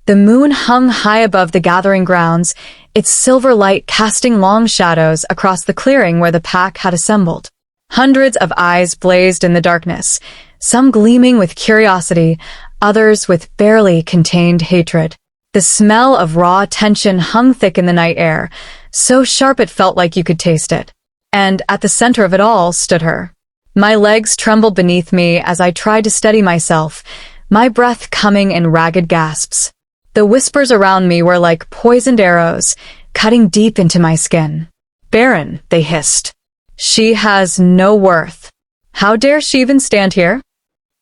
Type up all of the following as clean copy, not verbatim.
The moon hung high above the gathering grounds, its silver light casting long shadows across the clearing where the pack had assembled. Hundreds of eyes blazed in the darkness, some gleaming with curiosity, others with barely contained hatred. The smell of raw tension hung thick in the night air, so sharp it felt like you could taste it. And at the center of it all stood her. My legs trembled beneath me as I tried to steady myself, my breath coming in ragged gasps. The whispers around me were like poisoned arrows, cutting deep into my skin. "Barren," they hissed. "She has no worth. How dare she even stand here?"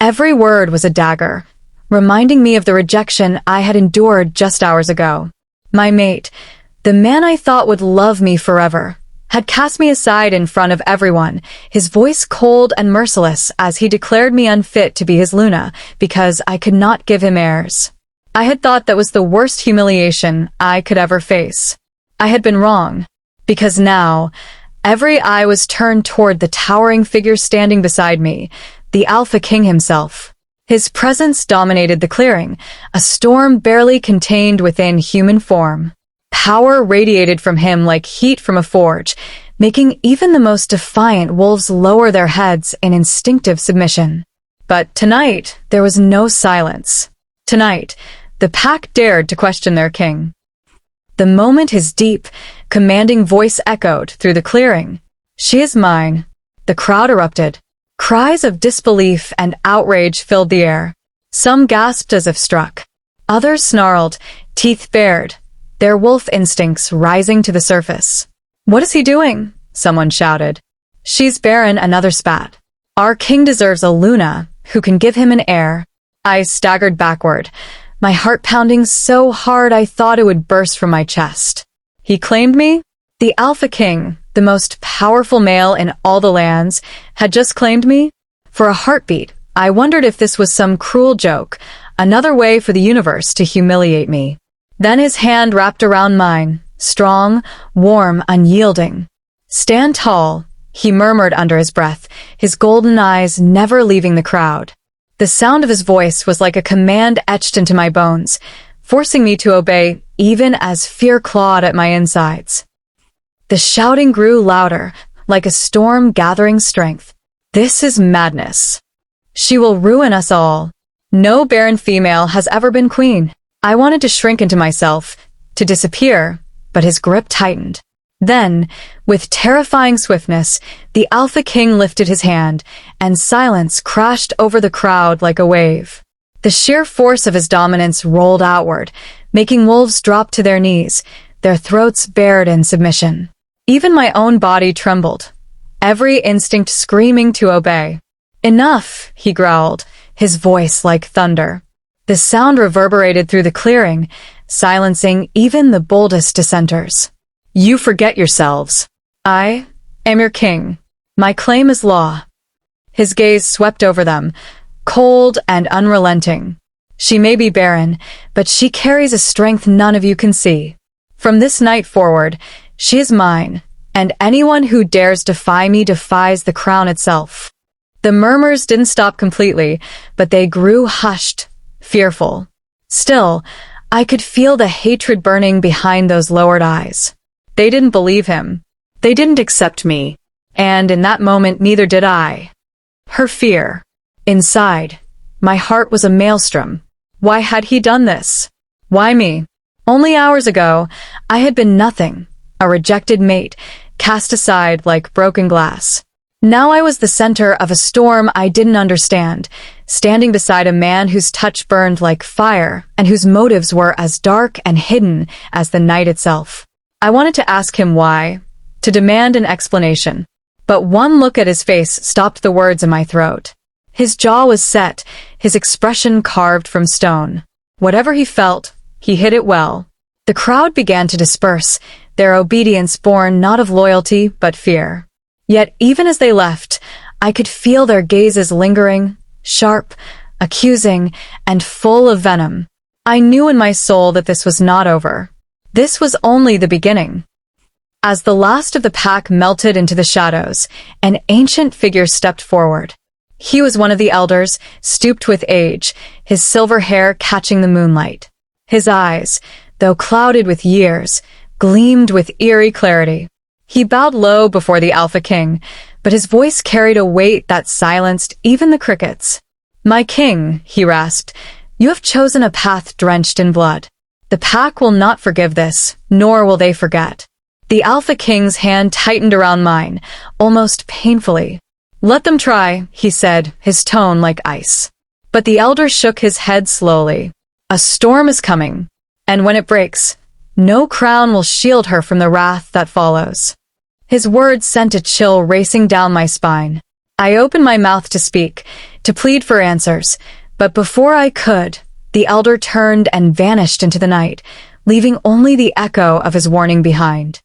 Every word was a dagger, reminding me of the rejection I had endured just hours ago. My mate, the man I thought would love me forever, had cast me aside in front of everyone, his voice cold and merciless as he declared me unfit to be his Luna because I could not give him heirs. I had thought that was the worst humiliation I could ever face. I had been wrong, because now, every eye was turned toward the towering figure standing beside me, the Alpha King himself. His presence dominated the clearing, a storm barely contained within human form. Power radiated from him like heat from a forge, making even the most defiant wolves lower their heads in instinctive submission. But tonight, there was no silence. Tonight, the pack dared to question their king. The moment his deep, commanding voice echoed through the clearing, "She is mine," the crowd erupted. Cries of disbelief and outrage filled the air. Some gasped as if struck. Others snarled, teeth bared, their wolf instincts rising to the surface. "What is he doing?" someone shouted. "She's Barren," another spat. "Our king deserves a Luna who can give him an heir." I staggered backward, my heart pounding so hard I thought it would burst from my chest. He claimed me? The Alpha King, the most powerful male in all the lands, had just claimed me? For a heartbeat, I wondered if this was some cruel joke, another way for the universe to humiliate me. Then his hand wrapped around mine, strong, warm, unyielding. "Stand tall," he murmured under his breath, his golden eyes never leaving the crowd. The sound of his voice was like a command etched into my bones, forcing me to obey even as fear clawed at my insides. The shouting grew louder, like a storm gathering strength. "This is madness. She will ruin us all. No barren female has ever been queen." I wanted to shrink into myself, to disappear, but his grip tightened. Then, with terrifying swiftness, the Alpha King lifted his hand, and silence crashed over the crowd like a wave. The sheer force of his dominance rolled outward, making wolves drop to their knees, their throats bared in submission. Even my own body trembled, every instinct screaming to obey. "Enough," he growled, his voice like thunder. The sound reverberated through the clearing, silencing even the boldest dissenters. "You forget yourselves. I am your king. My claim is law." His gaze swept over them, cold and unrelenting. "She may be barren, but she carries a strength none of you can see. From this night forward, she is mine, and anyone who dares defy me defies the crown itself." The murmurs didn't stop completely, but they grew hushed, fearful. Still, I could feel the hatred burning behind those lowered eyes. They didn't believe him. They didn't accept me. And in that moment, neither did I. Her fear. Inside, my heart was a maelstrom. Why had he done this? Why me? Only hours ago, I had been nothing, a rejected mate, cast aside like broken glass. Now I was the center of a storm I didn't understand, standing beside a man whose touch burned like fire and whose motives were as dark and hidden as the night itself. I wanted to ask him why, to demand an explanation. But one look at his face stopped the words in my throat. His jaw was set, his expression carved from stone. Whatever he felt, he hid it well. The crowd began to disperse, their obedience born not of loyalty but fear. Yet even as they left, I could feel their gazes lingering, sharp, accusing, and full of venom. I knew in my soul that this was not over. This was only the beginning. As the last of the pack melted into the shadows, an ancient figure stepped forward. He was one of the elders, stooped with age, his silver hair catching the moonlight. His eyes, though clouded with years, gleamed with eerie clarity. He bowed low before the Alpha King, but his voice carried a weight that silenced even the crickets. "My king," he rasped, "you have chosen a path drenched in blood. The pack will not forgive this, nor will they forget." The Alpha King's hand tightened around mine, almost painfully. "Let them try," he said, his tone like ice. But the elder shook his head slowly. "A storm is coming, and when it breaks, no crown will shield her from the wrath that follows." His words sent a chill racing down my spine. I opened my mouth to speak, to plead for answers, but before I could, the elder turned and vanished into the night, leaving only the echo of his warning behind.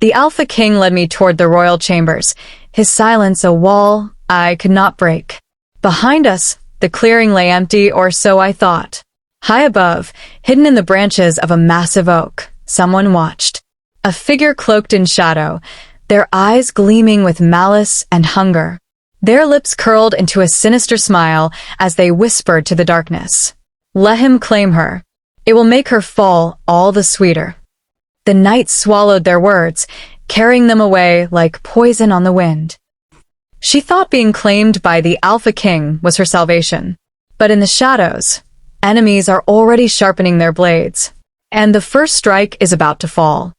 The Alpha King led me toward the royal chambers, his silence a wall I could not break. Behind us, the clearing lay empty, or so I thought. High above, hidden in the branches of a massive oak, someone watched. A figure cloaked in shadow, their eyes gleaming with malice and hunger. Their lips curled into a sinister smile as they whispered to the darkness. "Let him claim her. It will make her fall all the sweeter." The night swallowed their words, carrying them away like poison on the wind. She thought being claimed by the Alpha King was her salvation. But in the shadows, enemies are already sharpening their blades, and the first strike is about to fall.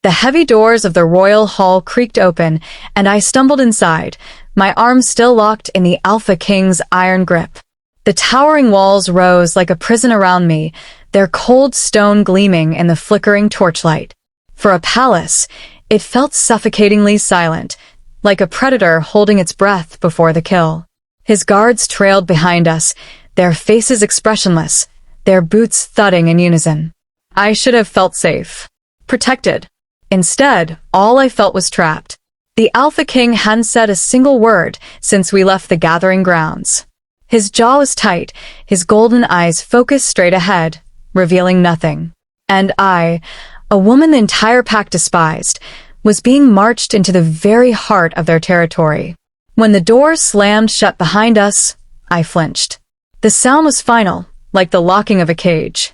The heavy doors of the royal hall creaked open, and I stumbled inside, my arms still locked in the Alpha King's iron grip. The towering walls rose like a prison around me, their cold stone gleaming in the flickering torchlight. For a palace, it felt suffocatingly silent, like a predator holding its breath before the kill. His guards trailed behind us, their faces expressionless, their boots thudding in unison. I should have felt safe, protected. Instead, all I felt was trapped. The Alpha King hadn't said a single word since we left the gathering grounds. His jaw was tight, his golden eyes focused straight ahead, revealing nothing. And I, a woman the entire pack despised, was being marched into the very heart of their territory. When the doors slammed shut behind us, I flinched. The sound was final, like the locking of a cage.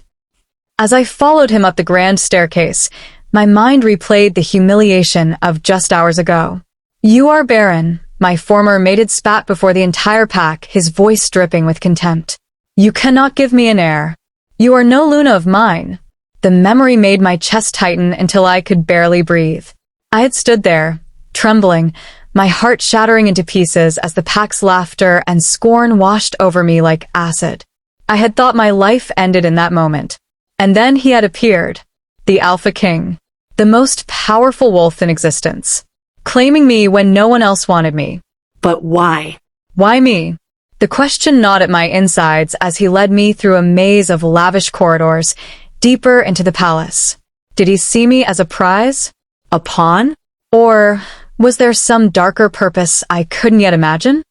As I followed him up the grand staircase, my mind replayed the humiliation of just hours ago. "You are Barren," my former mated spat before the entire pack, his voice dripping with contempt. "You cannot give me an heir. You are no Luna of mine." The memory made my chest tighten until I could barely breathe. I had stood there, trembling, my heart shattering into pieces as the pack's laughter and scorn washed over me like acid. I had thought my life ended in that moment. And then he had appeared, the Alpha King, the most powerful wolf in existence, claiming me when no one else wanted me. But why? Why me? The question gnawed at my insides as he led me through a maze of lavish corridors, deeper into the palace. Did he see me as a prize? A pawn? Or was there some darker purpose I couldn't yet imagine?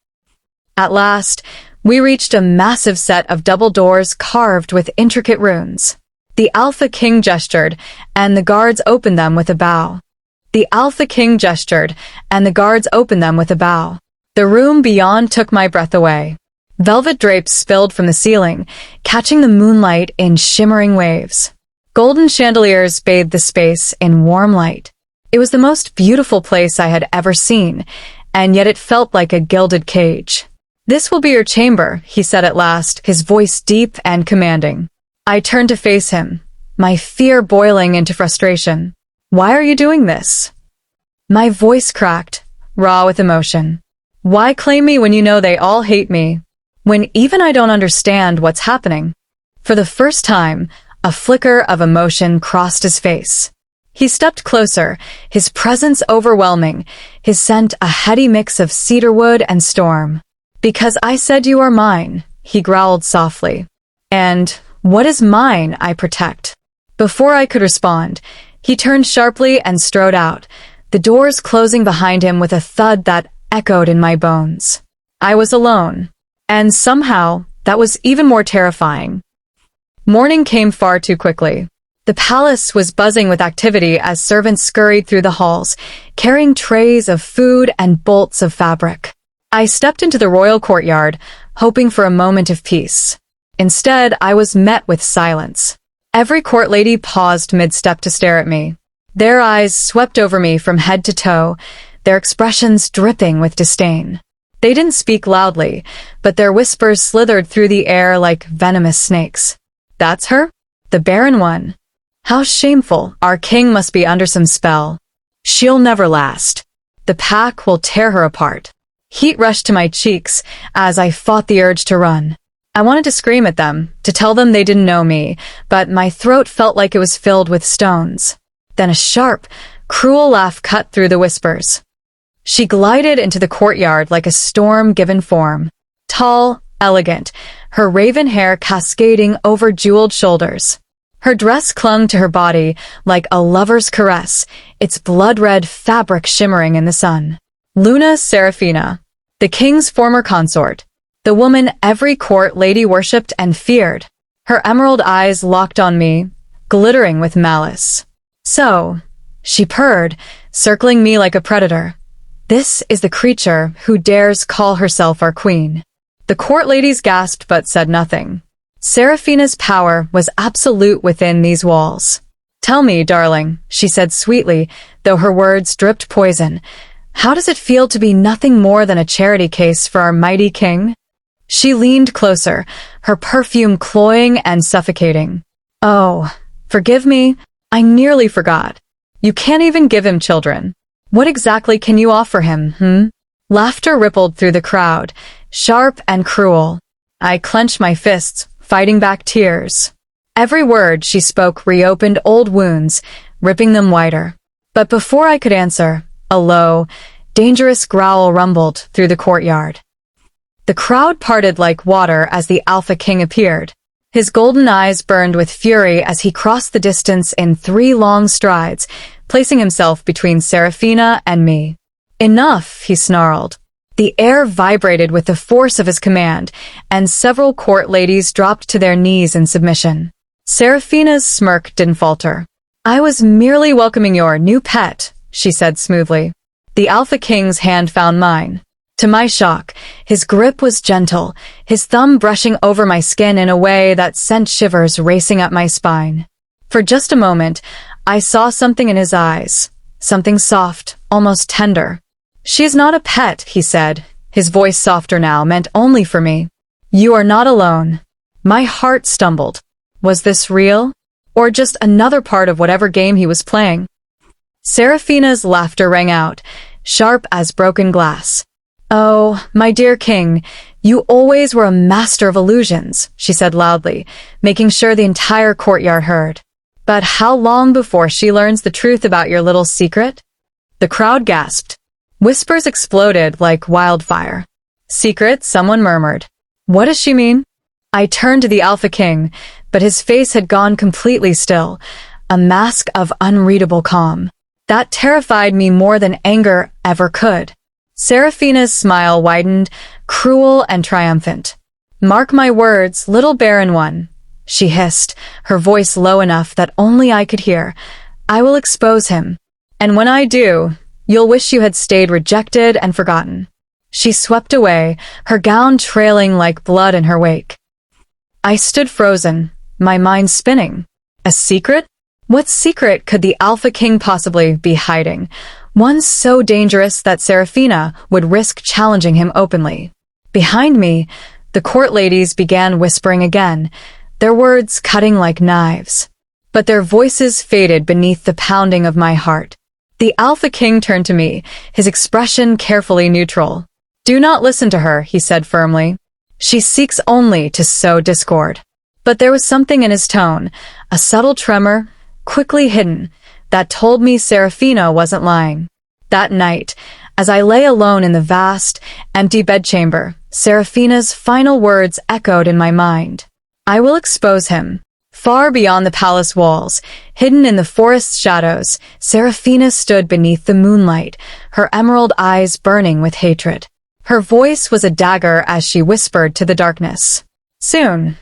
At last, we reached a massive set of double doors carved with intricate runes. The Alpha King gestured, and the guards opened them with a bow. The Alpha King gestured, and the guards opened them with a bow. The room beyond took my breath away. Velvet drapes spilled from the ceiling, catching the moonlight in shimmering waves. Golden chandeliers bathed the space in warm light. It was the most beautiful place I had ever seen, and yet it felt like a gilded cage. "This will be your chamber," he said at last, his voice deep and commanding. I turned to face him, my fear boiling into frustration. "Why are you doing this?" My voice cracked, raw with emotion. "Why claim me when you know they all hate me? When even I don't understand what's happening?" For the first time, a flicker of emotion crossed his face. He stepped closer, his presence overwhelming, his scent a heady mix of cedarwood and storm. "Because I said you are mine," he growled softly. "And what is mine I protect?" Before I could respond, he turned sharply and strode out, the doors closing behind him with a thud that echoed in my bones. I was alone, and somehow that was even more terrifying. Morning came far too quickly. The palace was buzzing with activity as servants scurried through the halls, carrying trays of food and bolts of fabric. I stepped into the royal courtyard, hoping for a moment of peace. Instead, I was met with silence. Every court lady paused mid-step to stare at me. Their eyes swept over me from head to toe, their expressions dripping with disdain. They didn't speak loudly, but their whispers slithered through the air like venomous snakes. That's her? The barren one. How shameful. Our king must be under some spell. She'll never last. The pack will tear her apart. Heat rushed to my cheeks as I fought the urge to run. I wanted to scream at them, to tell them they didn't know me, but my throat felt like it was filled with stones. Then a sharp, cruel laugh cut through the whispers. She glided into the courtyard like a storm given form. Tall, elegant, her raven hair cascading over jeweled shoulders. Her dress clung to her body like a lover's caress, its blood-red fabric shimmering in the sun. Luna Seraphina, the king's former consort, the woman every court lady worshipped and feared. Her emerald eyes locked on me, glittering with malice. So, she purred, circling me like a predator. This is the creature who dares call herself our queen. The court ladies gasped but said nothing. Seraphina's power was absolute within these walls. Tell me, darling, she said sweetly, though her words dripped poison. How does it feel to be nothing more than a charity case for our mighty king? She leaned closer, her perfume cloying and suffocating. Oh, forgive me, I nearly forgot. You can't even give him children. What exactly can you offer him, Laughter rippled through the crowd, sharp and cruel. I clenched my fists, fighting back tears. Every word she spoke reopened old wounds, ripping them wider. But before I could answer, a low, dangerous growl rumbled through the courtyard. The crowd parted like water as the Alpha King appeared. His golden eyes burned with fury as he crossed the distance in 3 long strides, placing himself between Seraphina and me. Enough, he snarled. The air vibrated with the force of his command, and several court ladies dropped to their knees in submission. Seraphina's smirk didn't falter. I was merely welcoming your new pet, she said smoothly. The Alpha King's hand found mine. To my shock, his grip was gentle, his thumb brushing over my skin in a way that sent shivers racing up my spine. For just a moment, I saw something in his eyes, something soft, almost tender. She is not a pet, he said, his voice softer now, meant only for me. You are not alone. My heart stumbled. Was this real? Or just another part of whatever game he was playing? Seraphina's laughter rang out, sharp as broken glass. Oh, my dear king, you always were a master of illusions, she said loudly, making sure the entire courtyard heard. But how long before she learns the truth about your little secret? The crowd gasped. Whispers exploded like wildfire. Secret, someone murmured. What does she mean? I turned to the Alpha King, but his face had gone completely still, a mask of unreadable calm. That terrified me more than anger ever could. Seraphina's smile widened, cruel and triumphant. Mark my words, little barren one, she hissed, her voice low enough that only I could hear. I will expose him. And when I do, you'll wish you had stayed rejected and forgotten. She swept away, her gown trailing like blood in her wake. I stood frozen, my mind spinning. A secret? What secret could the Alpha King possibly be hiding? One so dangerous that Seraphina would risk challenging him openly. Behind me, the court ladies began whispering again, their words cutting like knives. But their voices faded beneath the pounding of my heart. The Alpha King turned to me, his expression carefully neutral. Do not listen to her, he said firmly. She seeks only to sow discord. But there was something in his tone, a subtle tremor, quickly hidden, that told me Seraphina wasn't lying. That night, as I lay alone in the vast, empty bedchamber, Seraphina's final words echoed in my mind. I will expose him. Far beyond the palace walls, hidden in the forest's shadows, Seraphina stood beneath the moonlight, her emerald eyes burning with hatred. Her voice was a dagger as she whispered to the darkness. Soon,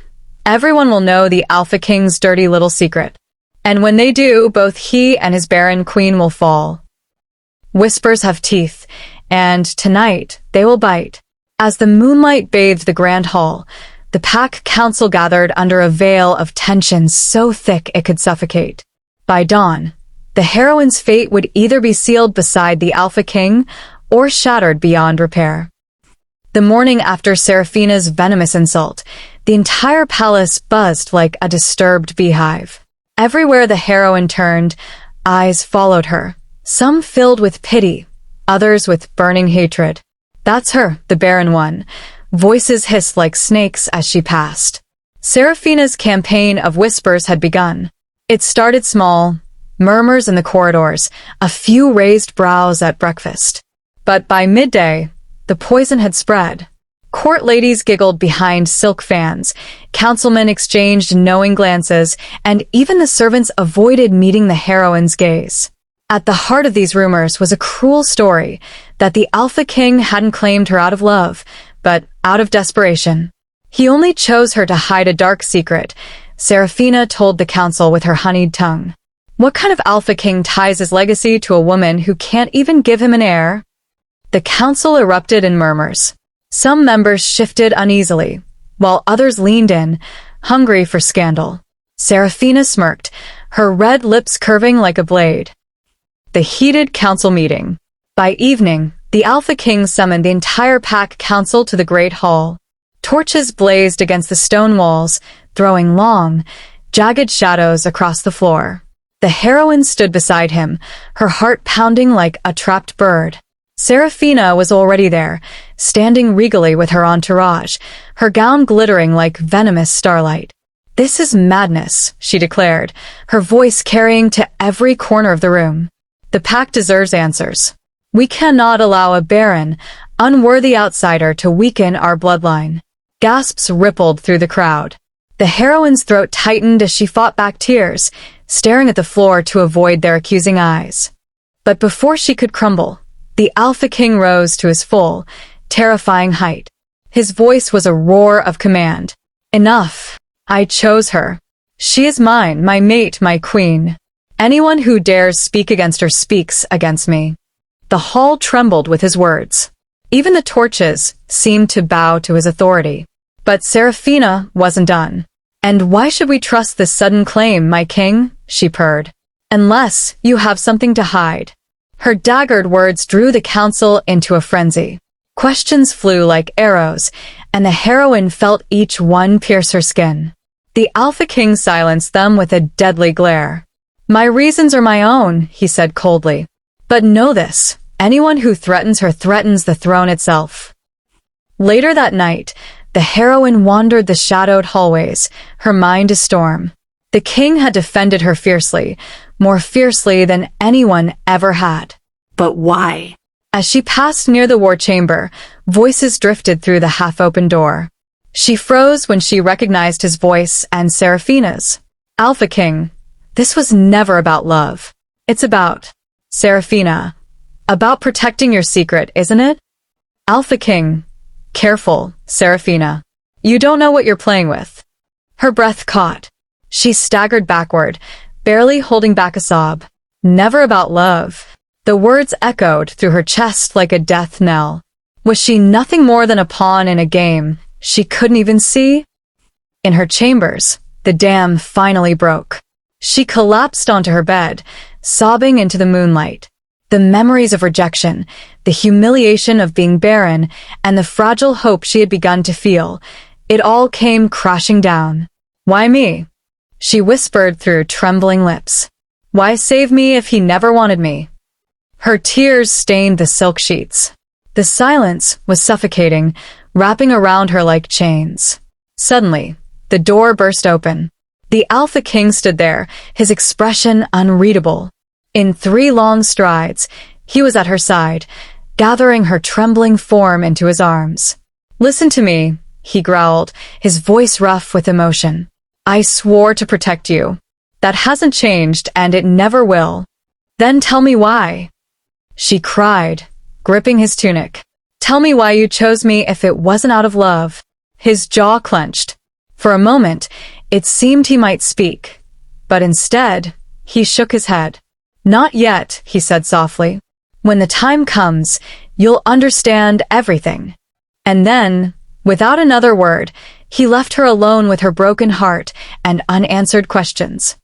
everyone will know the Alpha King's dirty little secret. And when they do, both he and his barren queen will fall. Whispers have teeth, and tonight they will bite. As the moonlight bathed the grand hall, The pack council gathered under a veil of tension so thick it could suffocate. By dawn, the heroine's fate would either be sealed beside the Alpha King or shattered beyond repair. The morning after Seraphina's venomous insult, the entire palace buzzed like a disturbed beehive. Everywhere the heroine turned, eyes followed her, some filled with pity, others with burning hatred. "That's her, the Barren one." Voices hissed like snakes as she passed. Seraphina's campaign of whispers had begun. It started small, murmurs in the corridors, a few raised brows at breakfast. But by midday, the poison had spread. Court ladies giggled behind silk fans, councilmen exchanged knowing glances, and even the servants avoided meeting the heroine's gaze. At the heart of these rumors was a cruel story that the Alpha King hadn't claimed her out of love, but out of desperation. He only chose her to hide a dark secret, Seraphina told the council with her honeyed tongue. What kind of Alpha King ties his legacy to a woman who can't even give him an heir? The council erupted in murmurs. Some members shifted uneasily, while others leaned in, hungry for scandal. Seraphina smirked, her red lips curving like a blade. The heated council meeting. By evening, the Alpha King summoned the entire pack council to the Great Hall. Torches blazed against the stone walls, throwing long, jagged shadows across the floor. The heroine stood beside him, her heart pounding like a trapped bird. Seraphina was already there, standing regally with her entourage, her gown glittering like venomous starlight. "This is madness," she declared, her voice carrying to every corner of the room. "The pack deserves answers. We cannot allow a barren, unworthy outsider to weaken our bloodline." Gasps rippled through the crowd. The heroine's throat tightened as she fought back tears, staring at the floor to avoid their accusing eyes. But before she could crumble, the Alpha King rose to his full, terrifying height. His voice was a roar of command. "Enough! I chose her. She is mine, my mate, my queen. Anyone who dares speak against her speaks against me." The hall trembled with his words. Even the torches seemed to bow to his authority. But Seraphina wasn't done. "And why should we trust this sudden claim, my king?" she purred. "Unless you have something to hide." Her daggered words drew the council into a frenzy. Questions flew like arrows, and the heroine felt each one pierce her skin. The Alpha King silenced them with a deadly glare. "My reasons are my own," he said coldly. "But know this, anyone who threatens her threatens the throne itself." Later that night, the heroine wandered the shadowed hallways, her mind a storm. The king had defended her fiercely, more fiercely than anyone ever had. But why? As she passed near the war chamber, voices drifted through the half-open door. She froze when she recognized his voice and Seraphina's. "Alpha King, this was never about love. It's about Seraphina. About protecting your secret, isn't it?" Alpha King, "Careful, Seraphina. You don't know what you're playing with." Her breath caught. She staggered backward, barely holding back a sob. "Never about love." The words echoed through her chest like a death knell. Was she nothing more than a pawn in a game she couldn't even see? In her chambers, the dam finally broke. She collapsed onto her bed, sobbing into the moonlight. The memories of rejection, the humiliation of being barren, and the fragile hope she had begun to feel, it all came crashing down. "Why me?" she whispered through trembling lips. "Why save me if he never wanted me?" Her tears stained the silk sheets. The silence was suffocating, wrapping around her like chains. Suddenly, the door burst open. The Alpha King stood there, his expression unreadable. In 3 long strides, he was at her side, gathering her trembling form into his arms. "Listen to me," he growled, his voice rough with emotion. "I swore to protect you. That hasn't changed, and it never will." "Then tell me why," she cried, gripping his tunic. "Tell me why you chose me if it wasn't out of love." His jaw clenched. For a moment, it seemed he might speak, but instead, he shook his head. "Not yet," he said softly. "When the time comes, you'll understand everything." And then, without another word, He left her alone with her broken heart and unanswered questions.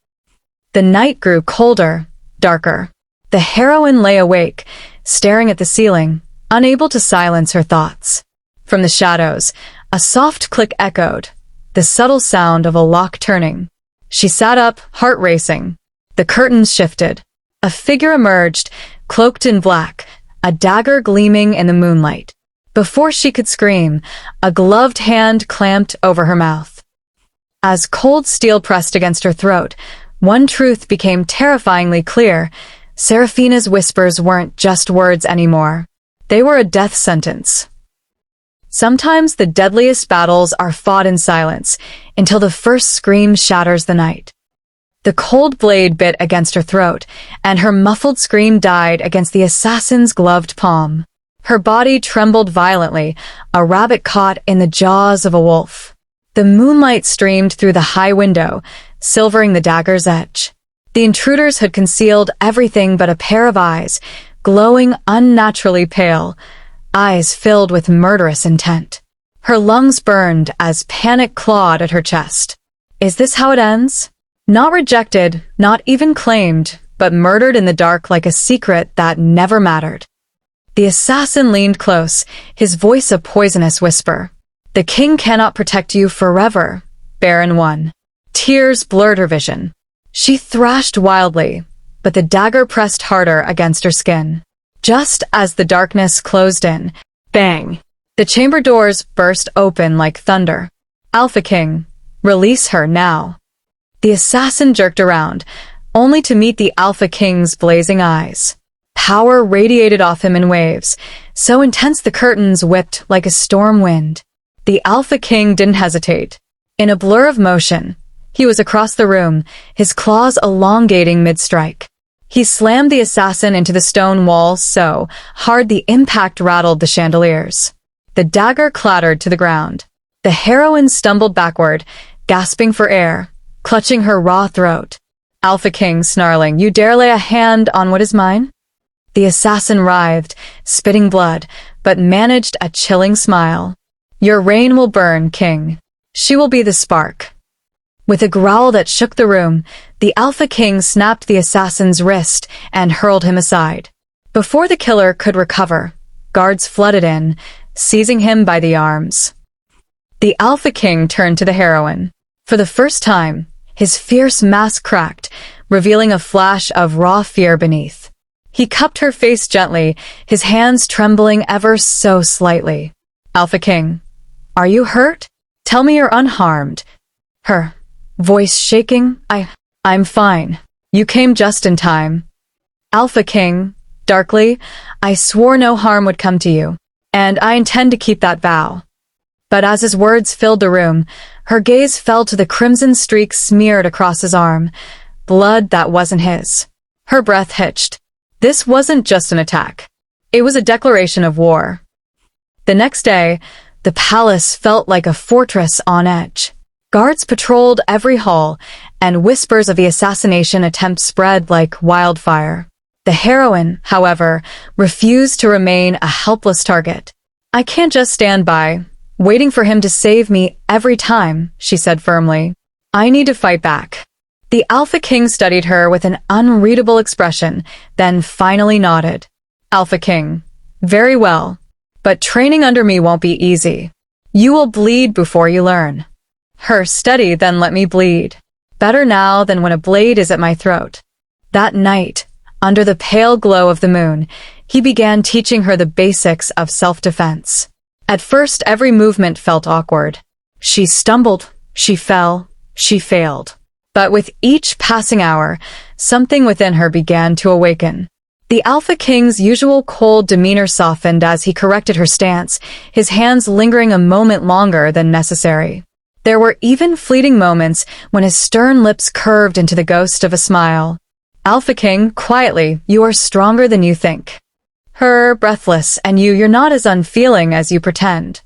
The night grew colder, darker. The heroine lay awake, staring at the ceiling, unable to silence her thoughts. From the shadows, a soft click echoed, the subtle sound of a lock turning. She sat up, heart racing. The curtains shifted. A figure emerged, cloaked in black, a dagger gleaming in the moonlight. Before she could scream, a gloved hand clamped over her mouth. As cold steel pressed against her throat, one truth became terrifyingly clear. Seraphina's whispers weren't just words anymore. They were a death sentence. Sometimes the deadliest battles are fought in silence, until the first scream shatters the night. The cold blade bit against her throat, and her muffled scream died against the assassin's gloved palm. Her body trembled violently, a rabbit caught in the jaws of a wolf. The moonlight streamed through the high window, silvering the dagger's edge. The intruders had concealed everything but a pair of eyes, glowing unnaturally pale, eyes filled with murderous intent. Her lungs burned as panic clawed at her chest. Is this how it ends? Not rejected, not even claimed, but murdered in the dark like a secret that never mattered. The assassin leaned close, his voice a poisonous whisper. The king cannot protect you forever, Barren 1. Tears blurred her vision. She thrashed wildly, but the dagger pressed harder against her skin. Just as the darkness closed in, bang! The chamber doors burst open like thunder. Alpha King, release her now. The assassin jerked around, only to meet the Alpha King's blazing eyes. Power radiated off him in waves, so intense the curtains whipped like a storm wind. The Alpha King didn't hesitate. In a blur of motion, he was across the room, his claws elongating mid-strike. He slammed the assassin into the stone wall so hard the impact rattled the chandeliers. The dagger clattered to the ground. The heroine stumbled backward, gasping for air, clutching her raw throat. Alpha King snarling, "You dare lay a hand on what is mine?" The assassin writhed, spitting blood, but managed a chilling smile. "Your reign will burn, King. She will be the spark." With a growl that shook the room, the Alpha King snapped the assassin's wrist and hurled him aside. Before the killer could recover, guards flooded in, seizing him by the arms. The Alpha King turned to the heroine. For the first time, his fierce mask cracked, revealing a flash of raw fear beneath. He cupped her face gently, his hands trembling ever so slightly. "Alpha King, are you hurt? Tell me you're unharmed." Her voice shaking, I'm fine. You came just in time." Alpha King, darkly, "I swore no harm would come to you, and I intend to keep that vow." But as his words filled the room, her gaze fell to the crimson streak smeared across his arm, blood that wasn't his. Her breath hitched. This wasn't just an attack. It was a declaration of war. The next day, the palace felt like a fortress on edge. Guards patrolled every hall, and whispers of the assassination attempt spread like wildfire. The heroine, however, refused to remain a helpless target. "I can't just stand by, waiting for him to save me every time," she said firmly. "I need to fight back." The Alpha King studied her with an unreadable expression, then finally nodded. "Alpha King, very well, but training under me won't be easy. You will bleed before you learn." Her "Study, then let me bleed. Better now than when a blade is at my throat." That night, under the pale glow of the moon, he began teaching her the basics of self-defense. At first, every movement felt awkward. She stumbled, she fell, she failed. But with each passing hour, something within her began to awaken. The Alpha King's usual cold demeanor softened as he corrected her stance, his hands lingering a moment longer than necessary. There were even fleeting moments when his stern lips curved into the ghost of a smile. "Alpha King, quietly, you are stronger than you think." Her, breathless, "And you're not as unfeeling as you pretend."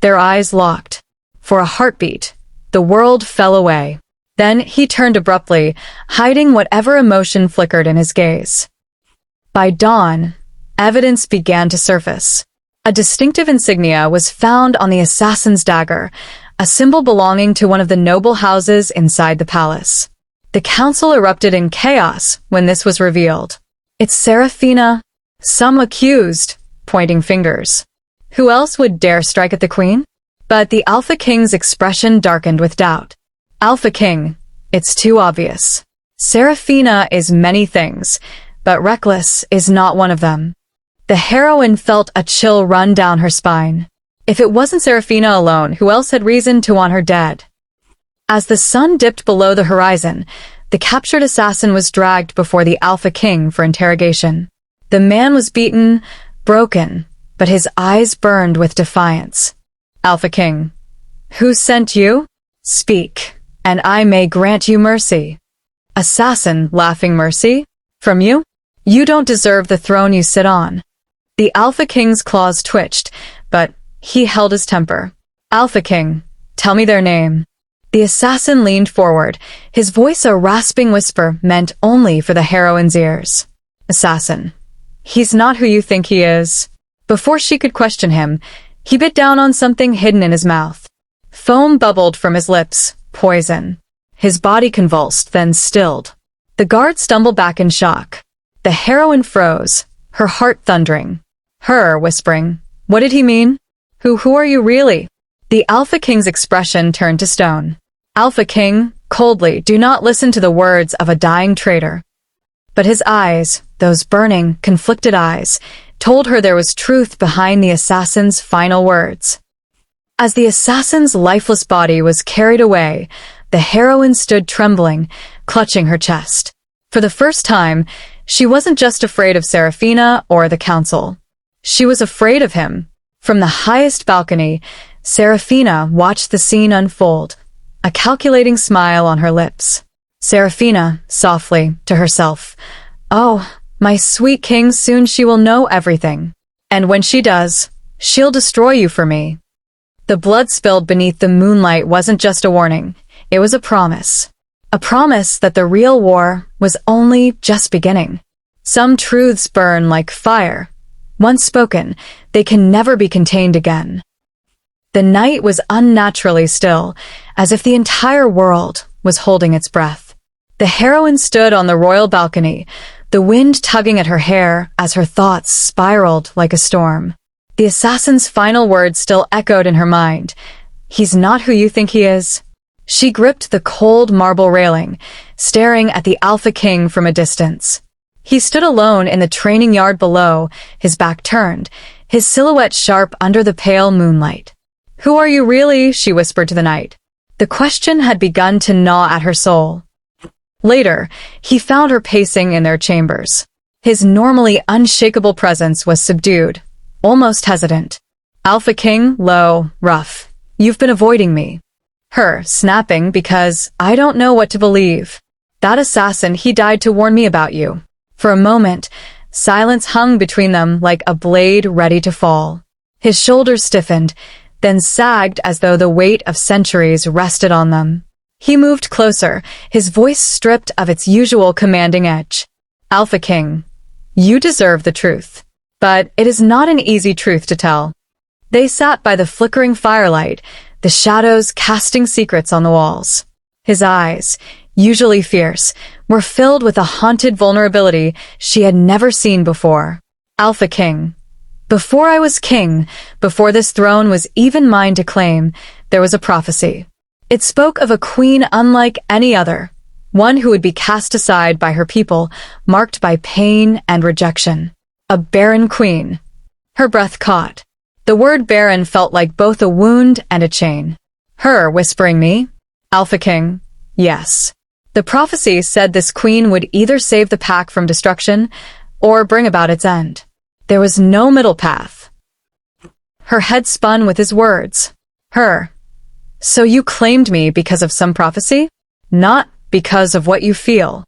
Their eyes locked. For a heartbeat, the world fell away. Then he turned abruptly, hiding whatever emotion flickered in his gaze. By dawn, evidence began to surface. A distinctive insignia was found on the assassin's dagger, a symbol belonging to one of the noble houses inside the palace. The council erupted in chaos when this was revealed. It's Seraphina. Some accused, pointing fingers. Who else would dare strike at the queen? But the Alpha King's expression darkened with doubt. Alpha King, it's too obvious. Seraphina is many things, but reckless is not one of them. The heroine felt a chill run down her spine. If it wasn't Seraphina alone, who else had reason to want her dead? As the sun dipped below the horizon, the captured assassin was dragged before the Alpha King for interrogation. The man was beaten, broken, but his eyes burned with defiance. Alpha King, who sent you? Speak, and I may grant you mercy. Assassin, laughing, mercy? From you? You don't deserve the throne you sit on. The Alpha King's claws twitched, but he held his temper. Alpha King, tell me their name. The assassin leaned forward, his voice a rasping whisper meant only for the heroine's ears. Assassin, he's not who you think he is. Before she could question him, he bit down on something hidden in his mouth. Foam bubbled from his lips, poison. His body convulsed, then stilled. The guard stumbled back in shock. The heroine froze, her heart thundering. Her whispering, what did he mean? Who are you really? The Alpha King's expression turned to stone. Alpha King, coldly, do not listen to the words of a dying traitor. But his eyes, those burning, conflicted eyes, told her there was truth behind the assassin's final words. As the assassin's lifeless body was carried away, the heroine stood trembling, clutching her chest. For the first time, she wasn't just afraid of Seraphina or the council. She was afraid of him. From the highest balcony, Seraphina watched the scene unfold, a calculating smile on her lips. Seraphina, softly, to herself, oh, my sweet king, soon she will know everything. And when she does, she'll destroy you for me. The blood spilled beneath the moonlight wasn't just a warning, it was a promise. A promise that the real war was only just beginning. Some truths burn like fire. Once spoken, they can never be contained again. The night was unnaturally still, as if the entire world was holding its breath. The heroine stood on the royal balcony, the wind tugging at her hair as her thoughts spiraled like a storm. The assassin's final words still echoed in her mind. He's not who you think he is. She gripped the cold marble railing, staring at the Alpha King from a distance. He stood alone in the training yard below, his back turned, his silhouette sharp under the pale moonlight. Who are you really? She whispered to the night. The question had begun to gnaw at her soul. Later, he found her pacing in their chambers. His normally unshakable presence was subdued, almost hesitant. Alpha King, low, rough. You've been avoiding me. Her, snapping, because I don't know what to believe. That assassin, he died to warn me about you. For a moment, silence hung between them like a blade ready to fall. His shoulders stiffened, then sagged as though the weight of centuries rested on them. He moved closer, his voice stripped of its usual commanding edge. Alpha King, you deserve the truth. But it is not an easy truth to tell. They sat by the flickering firelight, the shadows casting secrets on the walls. His eyes, usually fierce, were filled with a haunted vulnerability she had never seen before. Alpha King. Before I was king, before this throne was even mine to claim, there was a prophecy. It spoke of a queen unlike any other, one who would be cast aside by her people, marked by pain and rejection. A barren queen. Her breath caught. The word barren felt like both a wound and a chain. Her whispering me, Alpha King, yes. The prophecy said this queen would either save the pack from destruction or bring about its end. There was no middle path. Her head spun with his words. Her. So you claimed me because of some prophecy? Not because of what you feel.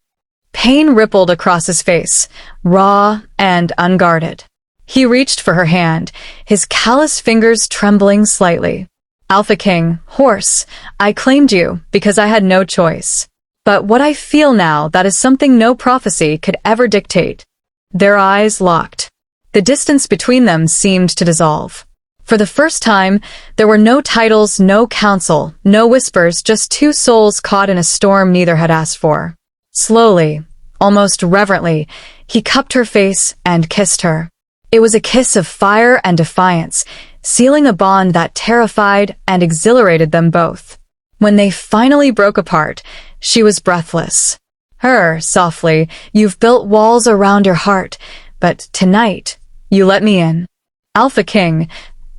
Pain rippled across his face, raw and unguarded. He reached for her hand, his callous fingers trembling slightly. Alpha King, horse, I claimed you because I had no choice. But what I feel now, that is something no prophecy could ever dictate. Their eyes locked. The distance between them seemed to dissolve. For the first time, there were no titles, no counsel, no whispers, just two souls caught in a storm neither had asked for. Slowly, almost reverently, he cupped her face and kissed her. It was a kiss of fire and defiance, sealing a bond that terrified and exhilarated them both. When they finally broke apart, she was breathless. Her, softly, "You've built walls around your heart, but tonight, you let me in." Alpha King,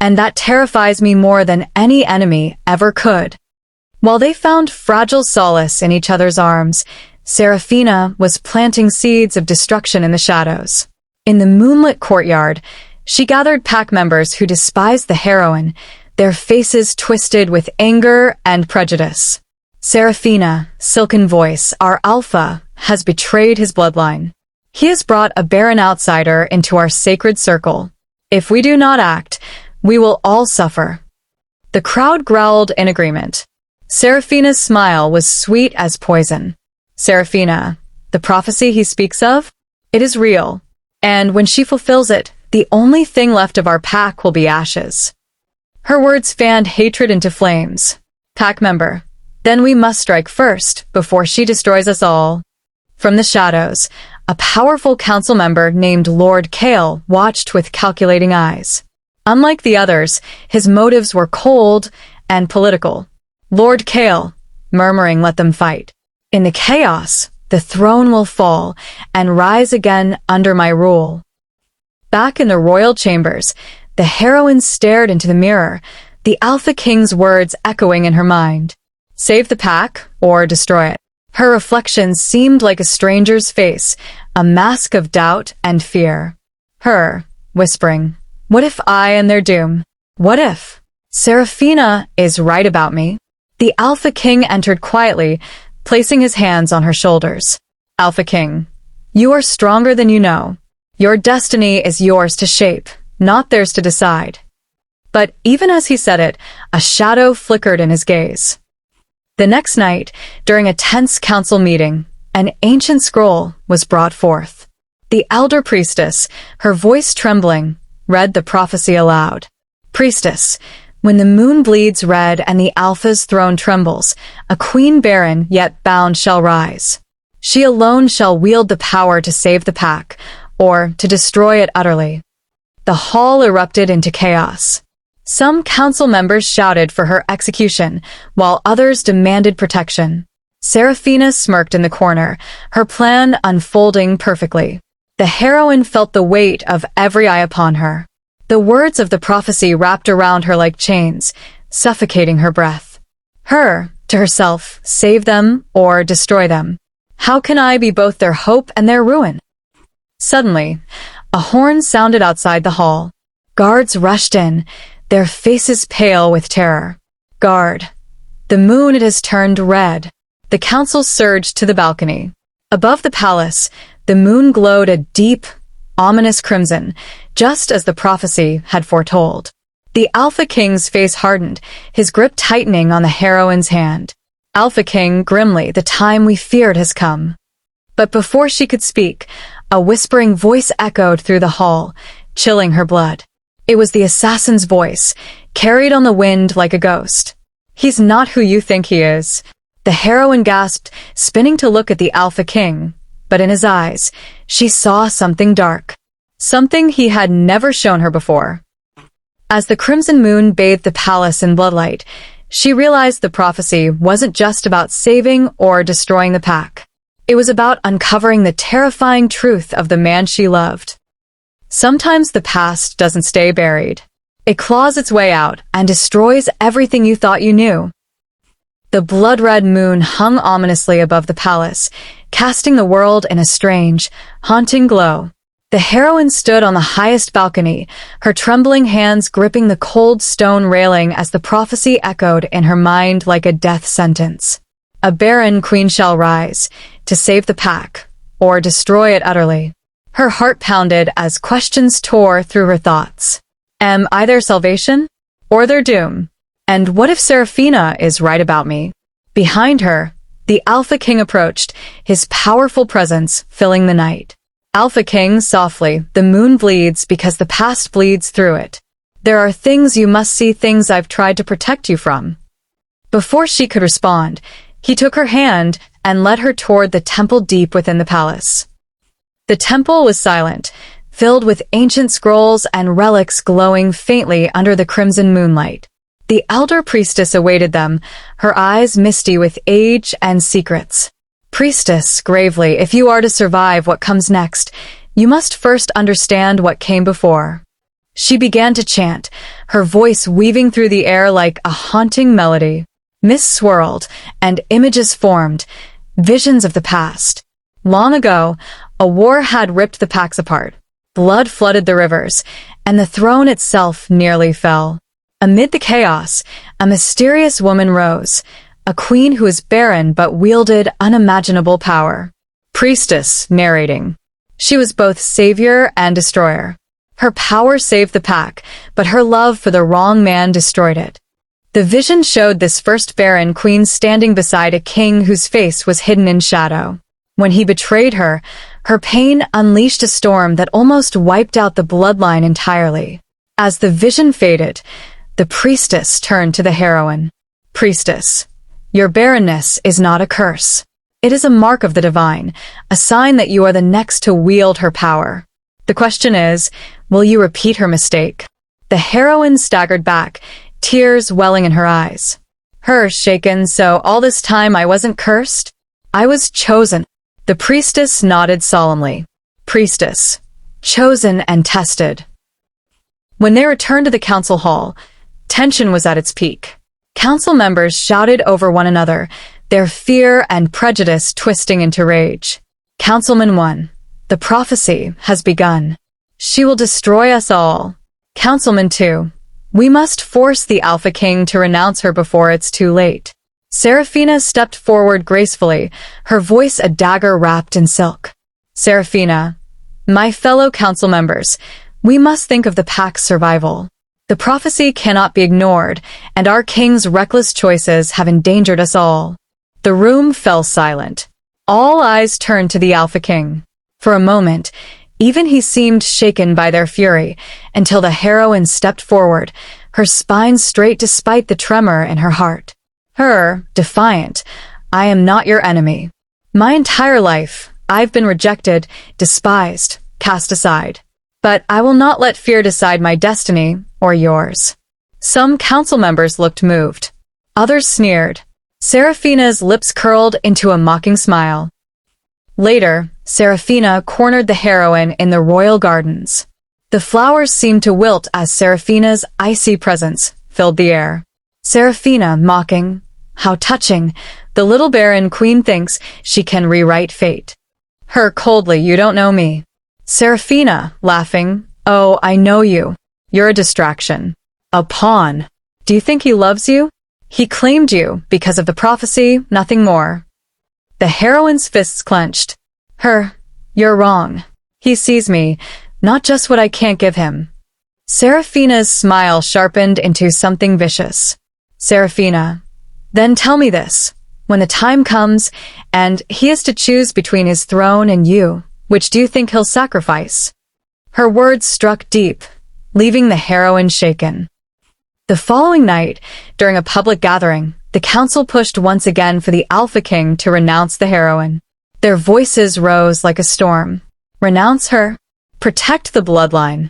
and that terrifies me more than any enemy ever could. While they found fragile solace in each other's arms, Seraphina was planting seeds of destruction in the shadows. In the moonlit courtyard, she gathered pack members who despised the heroine, their faces twisted with anger and prejudice. Seraphina, silken voice, our alpha, has betrayed his bloodline. He has brought a barren outsider into our sacred circle. If we do not act, we will all suffer. The crowd growled in agreement. Seraphina's smile was sweet as poison. Seraphina, the prophecy he speaks of? It is real. And when she fulfills it, the only thing left of our pack will be ashes. Her words fanned hatred into flames. Pack member, then we must strike first, before she destroys us all. From the shadows, a powerful council member named Lord Kale watched with calculating eyes. Unlike the others, his motives were cold and political. Lord Kale, murmuring, let them fight. In the chaos, the throne will fall and rise again under my rule. Back in the royal chambers, the heroine stared into the mirror, the Alpha King's words echoing in her mind. Save the pack or destroy it. Her reflection seemed like a stranger's face, a mask of doubt and fear. Her, whispering, what if I am their doom? What if Seraphina is right about me? The Alpha King entered quietly, placing his hands on her shoulders. Alpha King, you are stronger than you know. Your destiny is yours to shape, not theirs to decide. But even as he said it, a shadow flickered in his gaze. The next night, during a tense council meeting, an ancient scroll was brought forth. The elder priestess, her voice trembling, read the prophecy aloud. Priestess, when the moon bleeds red and the Alpha's throne trembles, a queen barren yet bound shall rise. She alone shall wield the power to save the pack, or to destroy it utterly. The hall erupted into chaos. Some council members shouted for her execution, while others demanded protection. Seraphina smirked in the corner, her plan unfolding perfectly. The heroine felt the weight of every eye upon her. The words of the prophecy wrapped around her like chains, suffocating her breath. Her, to herself, save them or destroy them. How can I be both their hope and their ruin? Suddenly, a horn sounded outside the hall. Guards rushed in, their faces pale with terror. Guard. The moon it has turned red. The council surged to the balcony. Above the palace, the moon glowed a deep, ominous crimson, just as the prophecy had foretold. The Alpha King's face hardened, his grip tightening on the heroine's hand. Alpha King, grimly, the time we feared has come. But before she could speak, a whispering voice echoed through the hall, chilling her blood. It was the assassin's voice, carried on the wind like a ghost. He's not who you think he is. The heroine gasped, spinning to look at the Alpha King, but in his eyes, she saw something dark. Something he had never shown her before. As the crimson moon bathed the palace in bloodlight, she realized the prophecy wasn't just about saving or destroying the pack. It was about uncovering the terrifying truth of the man she loved. Sometimes the past doesn't stay buried. It claws its way out and destroys everything you thought you knew. The blood-red moon hung ominously above the palace, casting the world in a strange, haunting glow. The heroine stood on the highest balcony, her trembling hands gripping the cold stone railing as the prophecy echoed in her mind like a death sentence. A barren queen shall rise, to save the pack, or destroy it utterly. Her heart pounded as questions tore through her thoughts. Am I their salvation, or their doom? And what if Seraphina is right about me? Behind her, the Alpha King approached, his powerful presence filling the night. Alpha King, softly, the moon bleeds because the past bleeds through it. There are things you must see, things I've tried to protect you from. Before she could respond, he took her hand and led her toward the temple deep within the palace. The temple was silent, filled with ancient scrolls and relics glowing faintly under the crimson moonlight. The elder priestess awaited them, her eyes misty with age and secrets. Priestess, gravely, if you are to survive what comes next, you must first understand what came before. She began to chant, her voice weaving through the air like a haunting melody. Mists swirled, and images formed, visions of the past. Long ago, a war had ripped the packs apart. Blood flooded the rivers, and the throne itself nearly fell. Amid the chaos, a mysterious woman rose, a queen who was barren but wielded unimaginable power. Priestess, narrating. She was both savior and destroyer. Her power saved the pack, but her love for the wrong man destroyed it. The vision showed this first barren queen standing beside a king whose face was hidden in shadow. When he betrayed her, her pain unleashed a storm that almost wiped out the bloodline entirely. As the vision faded, the priestess turned to the heroine. Priestess, your barrenness is not a curse. It is a mark of the divine, a sign that you are the next to wield her power. The question is, will you repeat her mistake? The heroine staggered back, tears welling in her eyes. Her shaken, so all this time I wasn't cursed? I was chosen. The priestess nodded solemnly. Priestess, chosen and tested. When they returned to the council hall, tension was at its peak. Council members shouted over one another, their fear and prejudice twisting into rage. Councilman 1. The prophecy has begun. She will destroy us all. Councilman 2. We must force the Alpha King to renounce her before it's too late. Seraphina stepped forward gracefully, her voice a dagger wrapped in silk. Seraphina. My fellow council members, we must think of the pack's survival. The prophecy cannot be ignored, and our king's reckless choices have endangered us all. The room fell silent. All eyes turned to the Alpha King. For a moment, even he seemed shaken by their fury, until the heroine stepped forward, her spine straight despite the tremor in her heart. Her, defiant, I am not your enemy. My entire life, I've been rejected, despised, cast aside. But I will not let fear decide my destiny, or yours. Some council members looked moved. Others sneered. Seraphina's lips curled into a mocking smile. Later, Seraphina cornered the heroine in the royal gardens. The flowers seemed to wilt as Seraphina's icy presence filled the air. Seraphina, mocking, how touching, the little barren queen thinks she can rewrite fate. Her coldly, you don't know me. Seraphina, laughing, oh, I know you. You're a distraction. A pawn. Do you think he loves you? He claimed you because of the prophecy, nothing more. The heroine's fists clenched. Her, you're wrong. He sees me, not just what I can't give him. Seraphina's smile sharpened into something vicious. Seraphina, then tell me this. When the time comes, and he is to choose between his throne and you, which do you think he'll sacrifice? Her words struck deep, leaving the heroine shaken. The following night, during a public gathering, the council pushed once again for the Alpha King to renounce the heroine. Their voices rose like a storm. Renounce her? Protect the bloodline.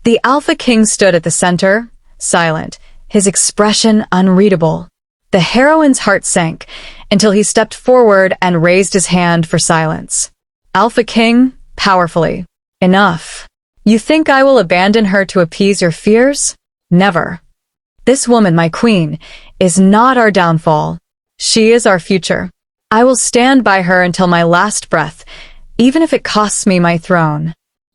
The Alpha King stood at the center, silent, his expression unreadable. The heroine's heart sank until he stepped forward and raised his hand for silence. Alpha King, powerfully. Enough. You think I will abandon her to appease your fears? Never. This woman, my queen, is not our downfall. She is our future. I will stand by her until my last breath, even if it costs me my throne.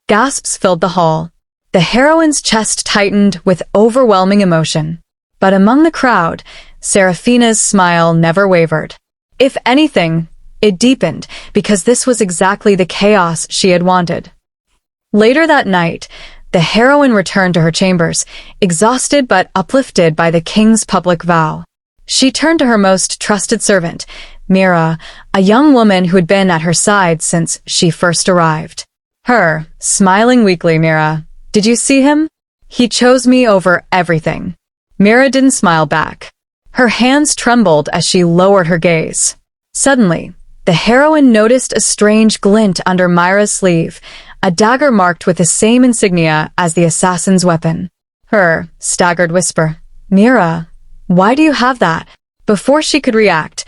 Gasps filled the hall. The heroine's chest tightened with overwhelming emotion. But among the crowd, Seraphina's smile never wavered. If anything, it deepened, because this was exactly the chaos she had wanted. Later that night, the heroine returned to her chambers, exhausted but uplifted by the king's public vow. She turned to her most trusted servant, Mira, a young woman who had been at her side since she first arrived. Her, smiling weakly, Mira, did you see him? He chose me over everything. Mira didn't smile back. Her hands trembled as she lowered her gaze. Suddenly, the heroine noticed a strange glint under Myra's sleeve, a dagger marked with the same insignia as the assassin's weapon. Her staggered whisper, "Mira, why do you have that?" Before she could react,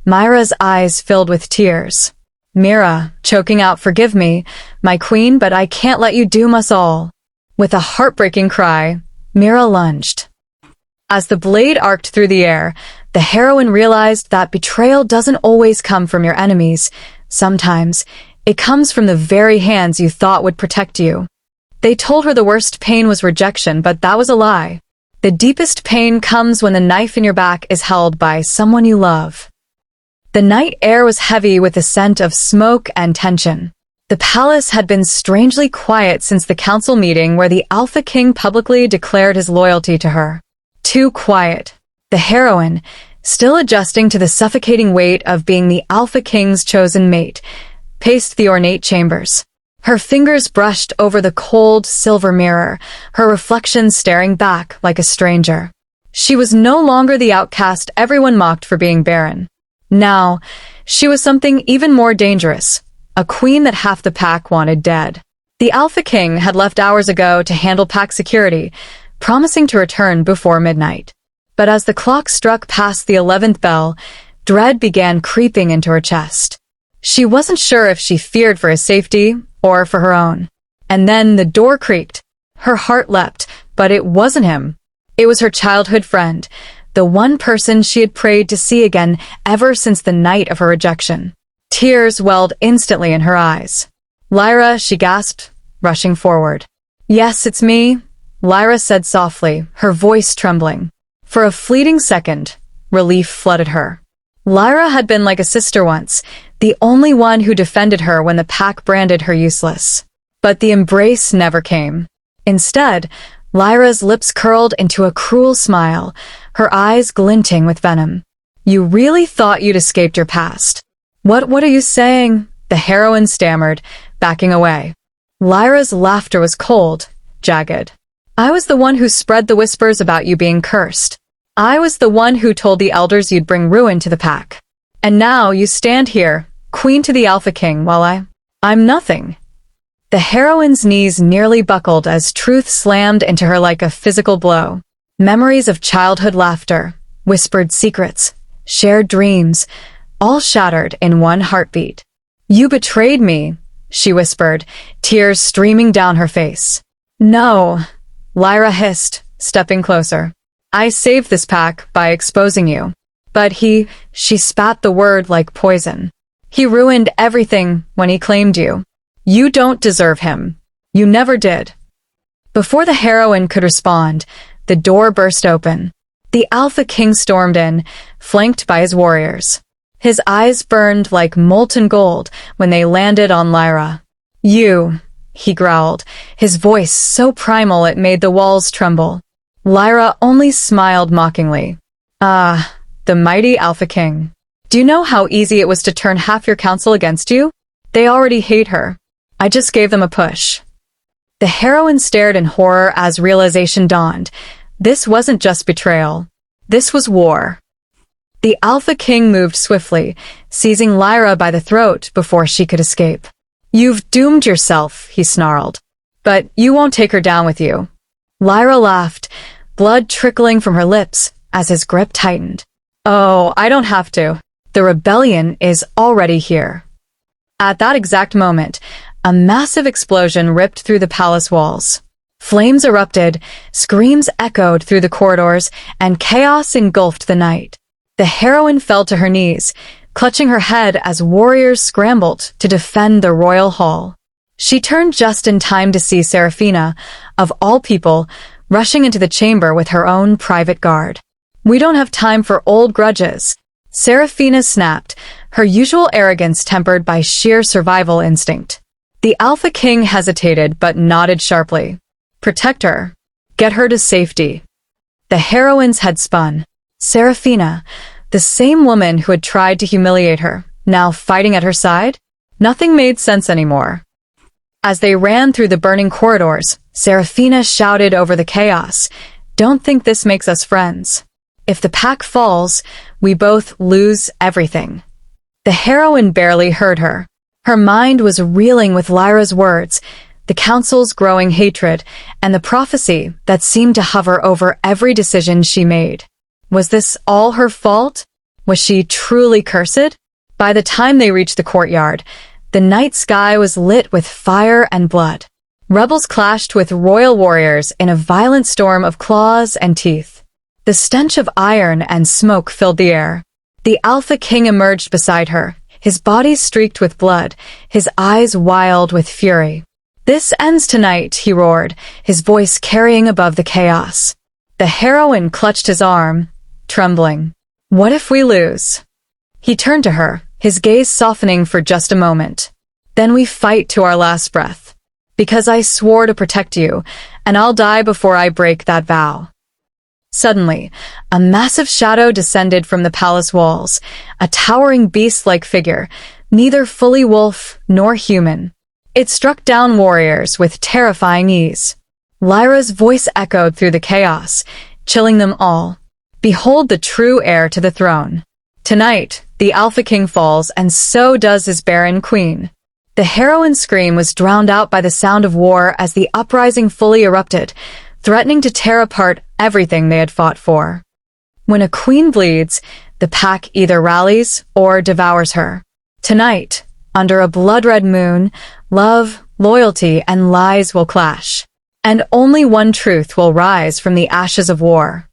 Myra's eyes filled with tears. Mira, choking out, "Forgive me, my queen, but I can't let you doom us all." With a heartbreaking cry, Mira lunged. As the blade arced through the air, the heroine realized that betrayal doesn't always come from your enemies. Sometimes, it comes from the very hands you thought would protect you. They told her the worst pain was rejection, but that was a lie. The deepest pain comes when the knife in your back is held by someone you love. The night air was heavy with the scent of smoke and tension. The palace had been strangely quiet since the council meeting where the Alpha King publicly declared his loyalty to her. Too quiet. The heroine, still adjusting to the suffocating weight of being the Alpha King's chosen mate, paced the ornate chambers. Her fingers brushed over the cold silver mirror, her reflection staring back like a stranger. She was no longer the outcast everyone mocked for being barren. Now, she was something even more dangerous, a queen that half the pack wanted dead. The Alpha King had left hours ago to handle pack security, promising to return before midnight. But as the clock struck past the 11th bell, dread began creeping into her chest. She wasn't sure if she feared for his safety or for her own. And then the door creaked. Her heart leapt, but it wasn't him. It was her childhood friend, the one person she had prayed to see again ever since the night of her rejection. Tears welled instantly in her eyes. "Lyra," she gasped, rushing forward. "Yes, it's me," Lyra said softly, her voice trembling. For a fleeting second, relief flooded her. Lyra had been like a sister once, the only one who defended her when the pack branded her useless. But the embrace never came. Instead, Lyra's lips curled into a cruel smile, her eyes glinting with venom. "You really thought you'd escaped your past." What are you saying?" the heroine stammered, backing away. Lyra's laughter was cold, jagged. "I was the one who spread the whispers about you being cursed. I was the one who told the elders you'd bring ruin to the pack. And now you stand here, queen to the Alpha King, while I'm nothing." The heroine's knees nearly buckled as truth slammed into her like a physical blow. Memories of childhood laughter, whispered secrets, shared dreams, all shattered in one heartbeat. "You betrayed me," she whispered, tears streaming down her face. "No," Lyra hissed, stepping closer. "I saved this pack by exposing you. But she spat the word like poison. He ruined everything when he claimed you. You don't deserve him. You never did." Before the heroine could respond, the door burst open. The Alpha King stormed in, flanked by his warriors. His eyes burned like molten gold when they landed on Lyra. "You," he growled, his voice so primal it made the walls tremble. Lyra only smiled mockingly. "Ah, the mighty Alpha King. Do you know how easy it was to turn half your council against you? They already hate her. I just gave them a push." The heroine stared in horror as realization dawned. This wasn't just betrayal. This was war. The Alpha King moved swiftly, seizing Lyra by the throat before she could escape. "You've doomed yourself," he snarled. "But you won't take her down with you." Lyra laughed, blood trickling from her lips as his grip tightened. "Oh, I don't have to. The rebellion is already here." At that exact moment, a massive explosion ripped through the palace walls. Flames erupted, screams echoed through the corridors, and chaos engulfed the night. The heroine fell to her knees, clutching her head as warriors scrambled to defend the royal hall. She turned just in time to see Seraphina, of all people, rushing into the chamber with her own private guard. "We don't have time for old grudges," Seraphina snapped, her usual arrogance tempered by sheer survival instinct. The Alpha King hesitated but nodded sharply. "Protect her. Get her to safety." The heroine's head spun. Seraphina, the same woman who had tried to humiliate her, now fighting at her side? Nothing made sense anymore. As they ran through the burning corridors, Seraphina shouted over the chaos, "Don't think this makes us friends. If the pack falls, we both lose everything." The heroine barely heard her. Her mind was reeling with Lyra's words, the council's growing hatred, and the prophecy that seemed to hover over every decision she made. Was this all her fault? Was she truly cursed? By the time they reached the courtyard, the night sky was lit with fire and blood. Rebels clashed with royal warriors in a violent storm of claws and teeth. The stench of iron and smoke filled the air. The Alpha King emerged beside her, his body streaked with blood, his eyes wild with fury. "This ends tonight," he roared, his voice carrying above the chaos. The heroine clutched his arm, trembling. "What if we lose?" He turned to her, his gaze softening for just a moment. "Then we fight to our last breath. Because I swore to protect you, and I'll die before I break that vow." Suddenly, a massive shadow descended from the palace walls, a towering beast-like figure, neither fully wolf nor human. It struck down warriors with terrifying ease. Lyra's voice echoed through the chaos, chilling them all. "Behold the true heir to the throne. Tonight, the Alpha King falls, and so does his Barren queen." The heroine's scream was drowned out by the sound of war as the uprising fully erupted, threatening to tear apart everything they had fought for. When a queen bleeds, the pack either rallies or devours her. Tonight, under a blood-red moon, love, loyalty, and lies will clash. And only one truth will rise from the ashes of war.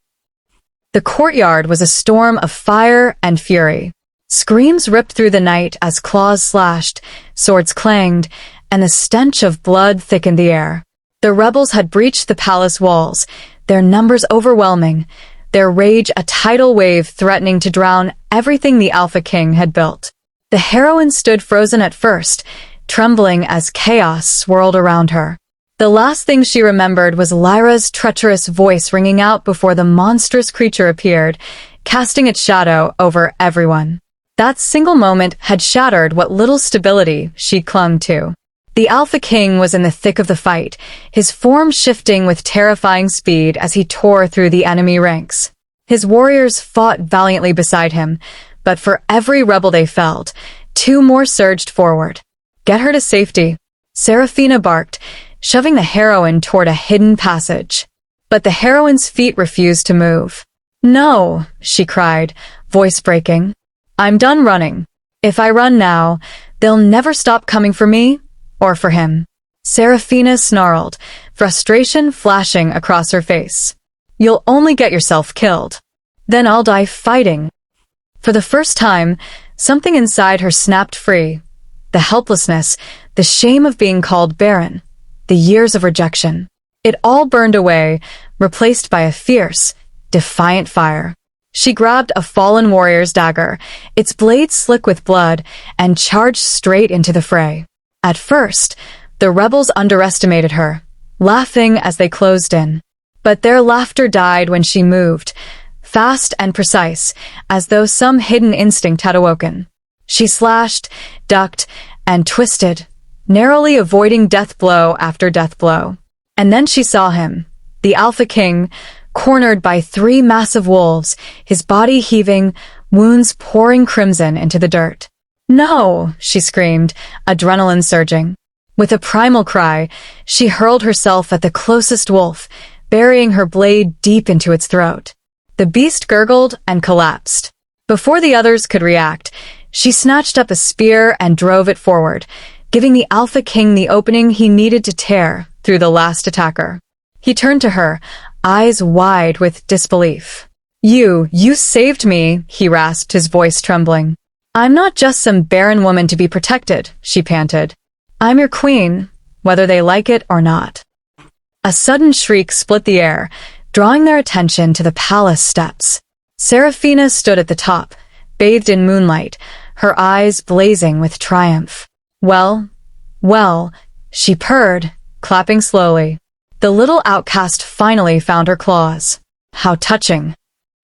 The courtyard was a storm of fire and fury. Screams ripped through the night as claws slashed, swords clanged, and the stench of blood thickened the air. The rebels had breached the palace walls, their numbers overwhelming, their rage a tidal wave threatening to drown everything the Alpha King had built. The heroine stood frozen at first, trembling as chaos swirled around her. The last thing she remembered was Lyra's treacherous voice ringing out before the monstrous creature appeared, casting its shadow over everyone. That single moment had shattered what little stability she clung to. The Alpha King was in the thick of the fight, his form shifting with terrifying speed as he tore through the enemy ranks. His warriors fought valiantly beside him, but for every rebel they felled, two more surged forward. "Get her to safety," Seraphina barked, shoving the heroine toward a hidden passage. But the heroine's feet refused to move. "No," she cried, voice breaking. "I'm done running. If I run now, they'll never stop coming for me or for him." Seraphina snarled, frustration flashing across her face. "You'll only get yourself killed. Then I'll die fighting." For the first time, something inside her snapped free. The helplessness, the shame of being called barren, the years of rejection. It all burned away, replaced by a fierce, defiant fire. She grabbed a fallen warrior's dagger, its blade slick with blood, and charged straight into the fray. At first, the rebels underestimated her, laughing as they closed in. But their laughter died when she moved, fast and precise, as though some hidden instinct had awoken. She slashed, ducked, and twisted, narrowly avoiding death blow after death blow. And then she saw him, the Alpha King, cornered by three massive wolves, his body heaving, wounds pouring crimson into the dirt. "No!" she screamed, adrenaline surging. With a primal cry, she hurled herself at the closest wolf, burying her blade deep into its throat. The beast gurgled and collapsed. Before the others could react, she snatched up a spear and drove it forward, giving the Alpha King the opening he needed to tear through the last attacker. He turned to her, eyes wide with disbelief. You saved me," he rasped, his voice trembling. "I'm not just some barren woman to be protected," she panted. "I'm your queen, whether they like it or not." A sudden shriek split the air, drawing their attention to the palace steps. Seraphina stood at the top, bathed in moonlight, her eyes blazing with triumph. Well, she purred, clapping slowly. The little outcast finally found her claws. How touching.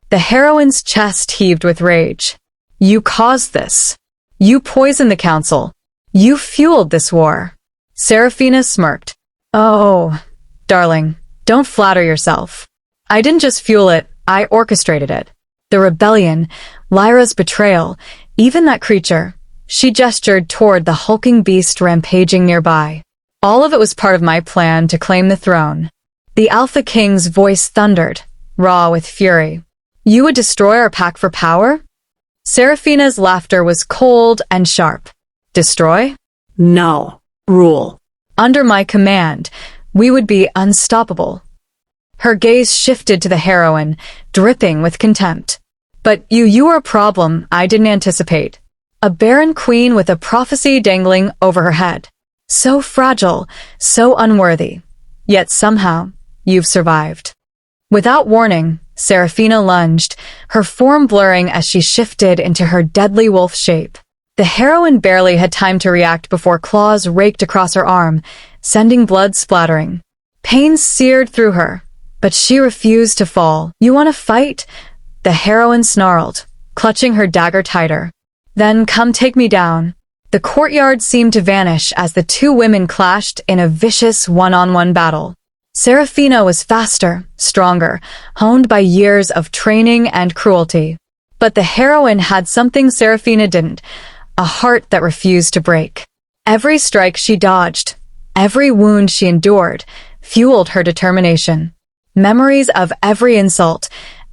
The heroine's chest heaved with rage. "You caused this. You poisoned the council. You fueled this war." Seraphina smirked. Oh, darling, don't flatter yourself. I didn't just fuel it, I orchestrated it. The rebellion, Lyra's betrayal, even that creature. She gestured toward the hulking beast rampaging nearby. All of it was part of my plan to claim the throne. The Alpha King's voice thundered, raw with fury. You would destroy our pack for power? Seraphina's laughter was cold and sharp. Destroy? No. Rule. Under my command, we would be unstoppable. Her gaze shifted to the heroine, dripping with contempt. But you were a problem I didn't anticipate. A barren queen with a prophecy dangling over her head. So fragile, so unworthy. Yet somehow, you've survived. Without warning, Seraphina lunged, her form blurring as she shifted into her deadly wolf shape. The heroine barely had time to react before claws raked across her arm, sending blood splattering. Pain seared through her, but she refused to fall. You want to fight? The heroine snarled, clutching her dagger tighter. Then come take me down. The courtyard seemed to vanish as the two women clashed in a vicious one-on-one battle. Seraphina was faster, stronger, honed by years of training and cruelty. But the heroine had something Seraphina didn't, a heart that refused to break. Every strike she dodged, every wound she endured, fueled her determination. Memories of every insult,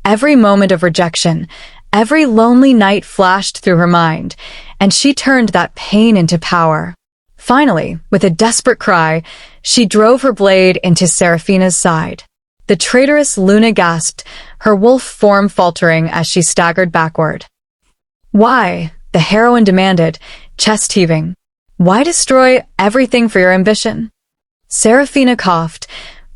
every moment of rejection, every lonely night flashed through her mind, and she turned that pain into power. Finally, with a desperate cry, she drove her blade into Seraphina's side. The traitorous Luna gasped, her wolf form faltering as she staggered backward. Why? The heroine demanded, chest heaving. Why destroy everything for your ambition? Seraphina coughed,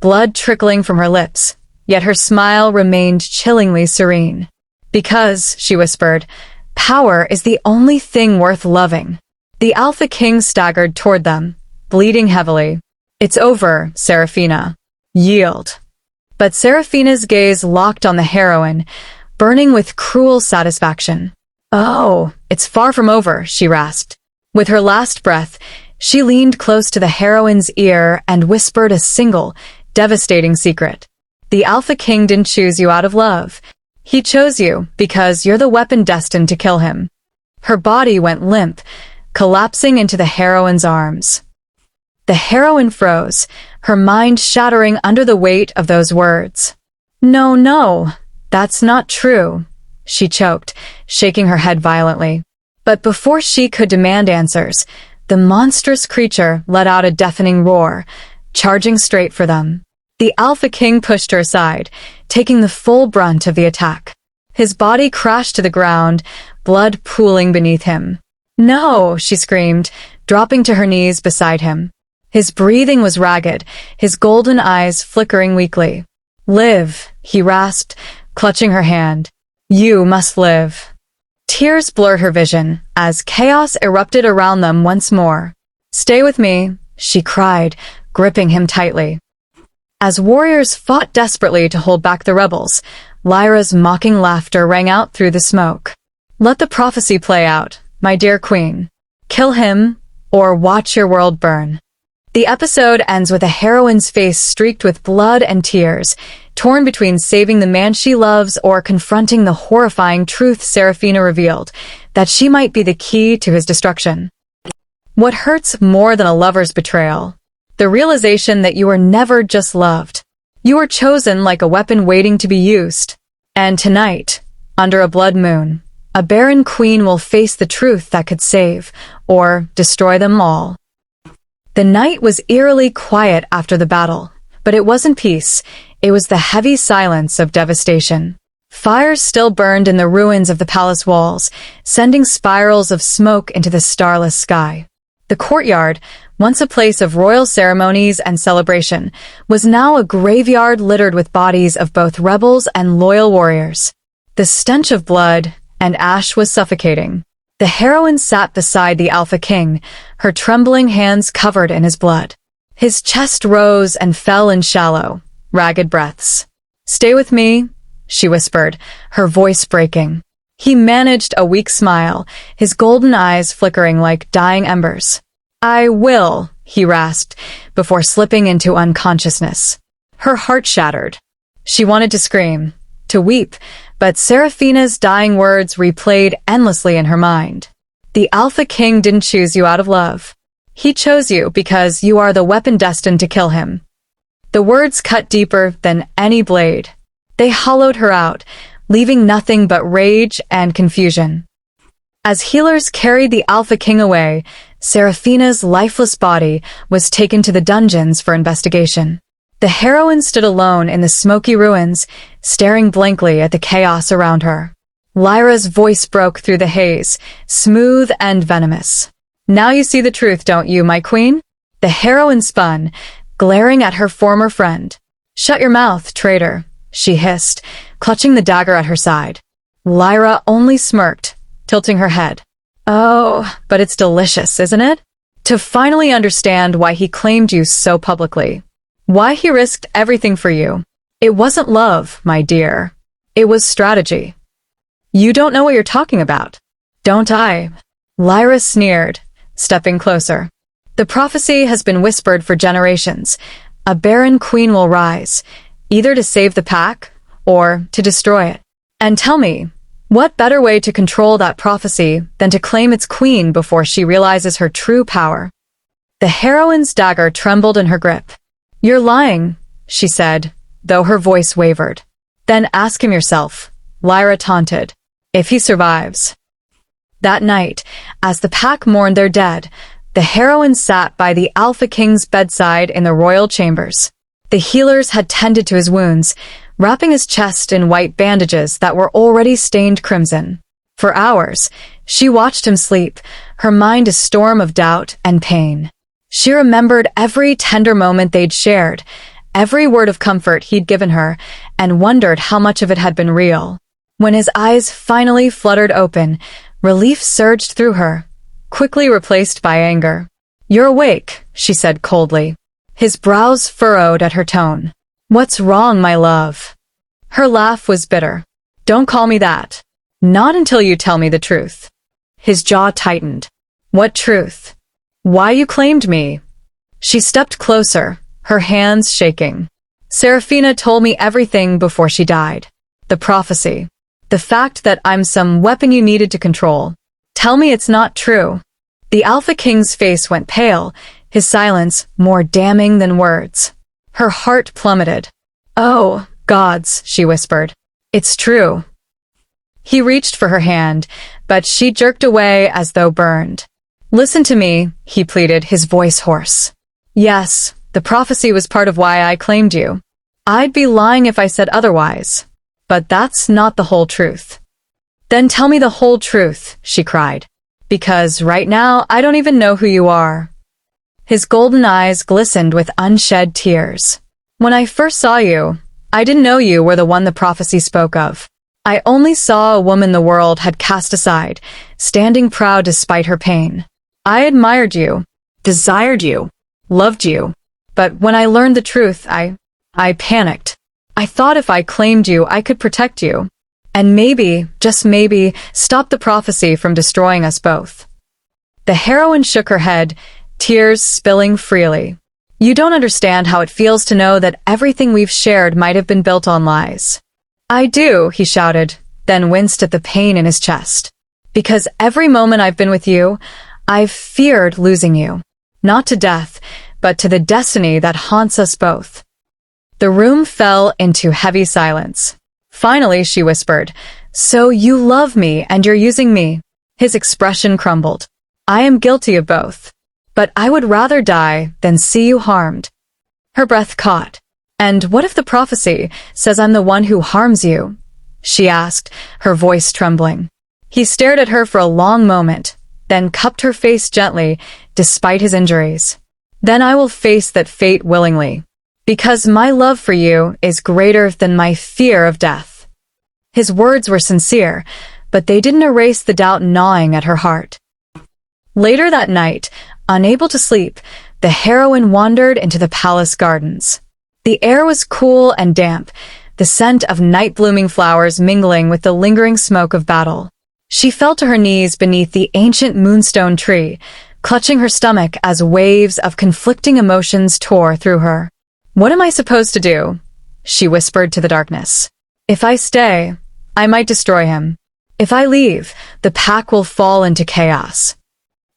blood trickling from her lips, yet her smile remained chillingly serene. Because, she whispered, power is the only thing worth loving. The Alpha King staggered toward them, bleeding heavily. It's over, Seraphina. Yield. But Seraphina's gaze locked on the heroine, burning with cruel satisfaction. Oh, it's far from over, she rasped. With her last breath, she leaned close to the heroine's ear and whispered a single, devastating secret. The Alpha King didn't choose you out of love. He chose you because you're the weapon destined to kill him. Her body went limp, collapsing into the heroine's arms. The heroine froze, her mind shattering under the weight of those words. No, that's not true, she choked, shaking her head violently. But before she could demand answers, the monstrous creature let out a deafening roar, charging straight for them. The Alpha King pushed her aside, taking the full brunt of the attack. His body crashed to the ground, blood pooling beneath him. No, she screamed, dropping to her knees beside him. His breathing was ragged, his golden eyes flickering weakly. Live, he rasped, clutching her hand. You must live. Tears blurred her vision as chaos erupted around them once more. Stay with me, she cried, gripping him tightly. As warriors fought desperately to hold back the rebels, Lyra's mocking laughter rang out through the smoke. Let the prophecy play out, my dear queen. Kill him, or watch your world burn. The episode ends with a heroine's face streaked with blood and tears, torn between saving the man she loves or confronting the horrifying truth Seraphina revealed, that she might be the key to his destruction. What hurts more than a lover's betrayal? The realization that you were never just loved. You were chosen like a weapon waiting to be used. And tonight, under a blood moon, a barren queen will face the truth that could save, or destroy them all. The night was eerily quiet after the battle, but it wasn't peace, it was the heavy silence of devastation. Fires still burned in the ruins of the palace walls, sending spirals of smoke into the starless sky. The courtyard, once a place of royal ceremonies and celebration, was now a graveyard littered with bodies of both rebels and loyal warriors. The stench of blood and ash was suffocating. The heroine sat beside the Alpha King, her trembling hands covered in his blood. His chest rose and fell in shallow, ragged breaths. Stay with me, she whispered, her voice breaking. He managed a weak smile, his golden eyes flickering like dying embers. I will, he rasped, before slipping into unconsciousness. Her heart shattered. She wanted to scream, to weep, but Seraphina's dying words replayed endlessly in her mind. The Alpha King didn't choose you out of love. He chose you because you are the weapon destined to kill him. The words cut deeper than any blade. They hollowed her out, leaving nothing but rage and confusion. As healers carried the Alpha King away, Seraphina's lifeless body was taken to the dungeons for investigation. The heroine stood alone in the smoky ruins, staring blankly at the chaos around her. Lyra's voice broke through the haze, smooth and venomous. Now you see the truth, don't you, my queen? The heroine spun, glaring at her former friend. Shut your mouth, traitor, she hissed, clutching the dagger at her side. Lyra only smirked, tilting her head. Oh, but it's delicious, isn't it? To finally understand why he claimed you so publicly. Why he risked everything for you. It wasn't love, my dear. It was strategy. You don't know what you're talking about. Don't I? Lyra sneered, stepping closer. The prophecy has been whispered for generations. A Barren queen will rise, either to save the pack or to destroy it. And tell me, what better way to control that prophecy than to claim its queen before she realizes her true power? The heroine's dagger trembled in her grip. You're lying, she said, though her voice wavered. Then ask him yourself, Lyra taunted, if he survives. That night, as the pack mourned their dead, the heroine sat by the Alpha King's bedside in the royal chambers. The healers had tended to his wounds, wrapping his chest in white bandages that were already stained crimson. For hours, she watched him sleep, her mind a storm of doubt and pain. She remembered every tender moment they'd shared, every word of comfort he'd given her, and wondered how much of it had been real. When his eyes finally fluttered open, relief surged through her, quickly replaced by anger. You're awake, she said coldly. His brows furrowed at her tone. What's wrong, my love? Her laugh was bitter. Don't call me that. Not until you tell me the truth. His jaw tightened. What truth? Why you claimed me? She stepped closer, her hands shaking. Seraphina told me everything before she died. The prophecy. The fact that I'm some weapon you needed to control. Tell me it's not true. The Alpha King's face went pale, his silence more damning than words. Her heart plummeted. Oh, gods, she whispered. It's true. He reached for her hand, but she jerked away as though burned. Listen to me, he pleaded, his voice hoarse. Yes, the prophecy was part of why I claimed you. I'd be lying if I said otherwise. But that's not the whole truth. Then tell me the whole truth, she cried. Because right now, I don't even know who you are. His golden eyes glistened with unshed tears. When I first saw you, I didn't know you were the one the prophecy spoke of. I only saw a woman the world had cast aside, standing proud despite her pain. I admired you, desired you, loved you. But when I learned the truth, I panicked. I thought if I claimed you, I could protect you. And maybe, just maybe, stop the prophecy from destroying us both. The heroine shook her head, tears spilling freely. You don't understand how it feels to know that everything we've shared might have been built on lies. I do, he shouted, then winced at the pain in his chest. Because every moment I've been with you, I've feared losing you. Not to death, but to the destiny that haunts us both. The room fell into heavy silence. Finally, she whispered, So you love me and you're using me. His expression crumbled. I am guilty of both. But I would rather die than see you harmed. Her breath caught. And what if the prophecy says I'm the one who harms you? She asked, her voice trembling. He stared at her for a long moment, then cupped her face gently, despite his injuries. Then I will face that fate willingly, because my love for you is greater than my fear of death. His words were sincere, but they didn't erase the doubt gnawing at her heart. Later that night, unable to sleep, the heroine wandered into the palace gardens. The air was cool and damp, the scent of night-blooming flowers mingling with the lingering smoke of battle. She fell to her knees beneath the ancient moonstone tree, clutching her stomach as waves of conflicting emotions tore through her. "What am I supposed to do?" she whispered to the darkness. "If I stay, I might destroy him. If I leave, the pack will fall into chaos."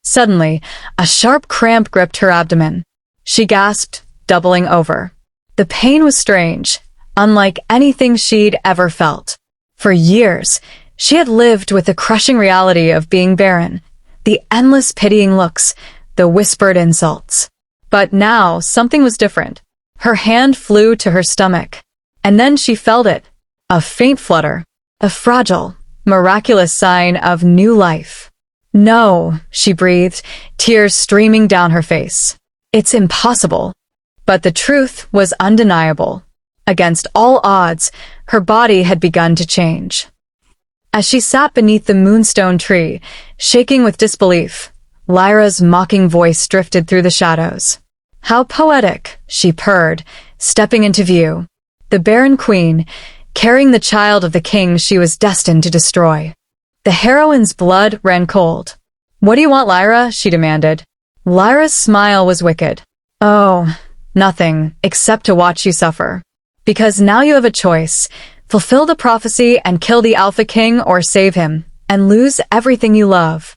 Suddenly, a sharp cramp gripped her abdomen. She gasped, doubling over. The pain was strange, unlike anything she'd ever felt. For years, she had lived with the crushing reality of being barren, the endless pitying looks, the whispered insults. But now, something was different. Her hand flew to her stomach, and then she felt it. A faint flutter, a fragile, miraculous sign of new life. "No," she breathed, tears streaming down her face. "It's impossible." But the truth was undeniable. Against all odds, her body had begun to change. As she sat beneath the moonstone tree, shaking with disbelief, Lyra's mocking voice drifted through the shadows. "How poetic," she purred, stepping into view. The Barren Queen, carrying the child of the king she was destined to destroy. The heroine's blood ran cold. "What do you want, Lyra?" she demanded. Lyra's smile was wicked. "Oh, nothing, except to watch you suffer. Because now you have a choice. Fulfill the prophecy and kill the Alpha King, or save him, and lose everything you love."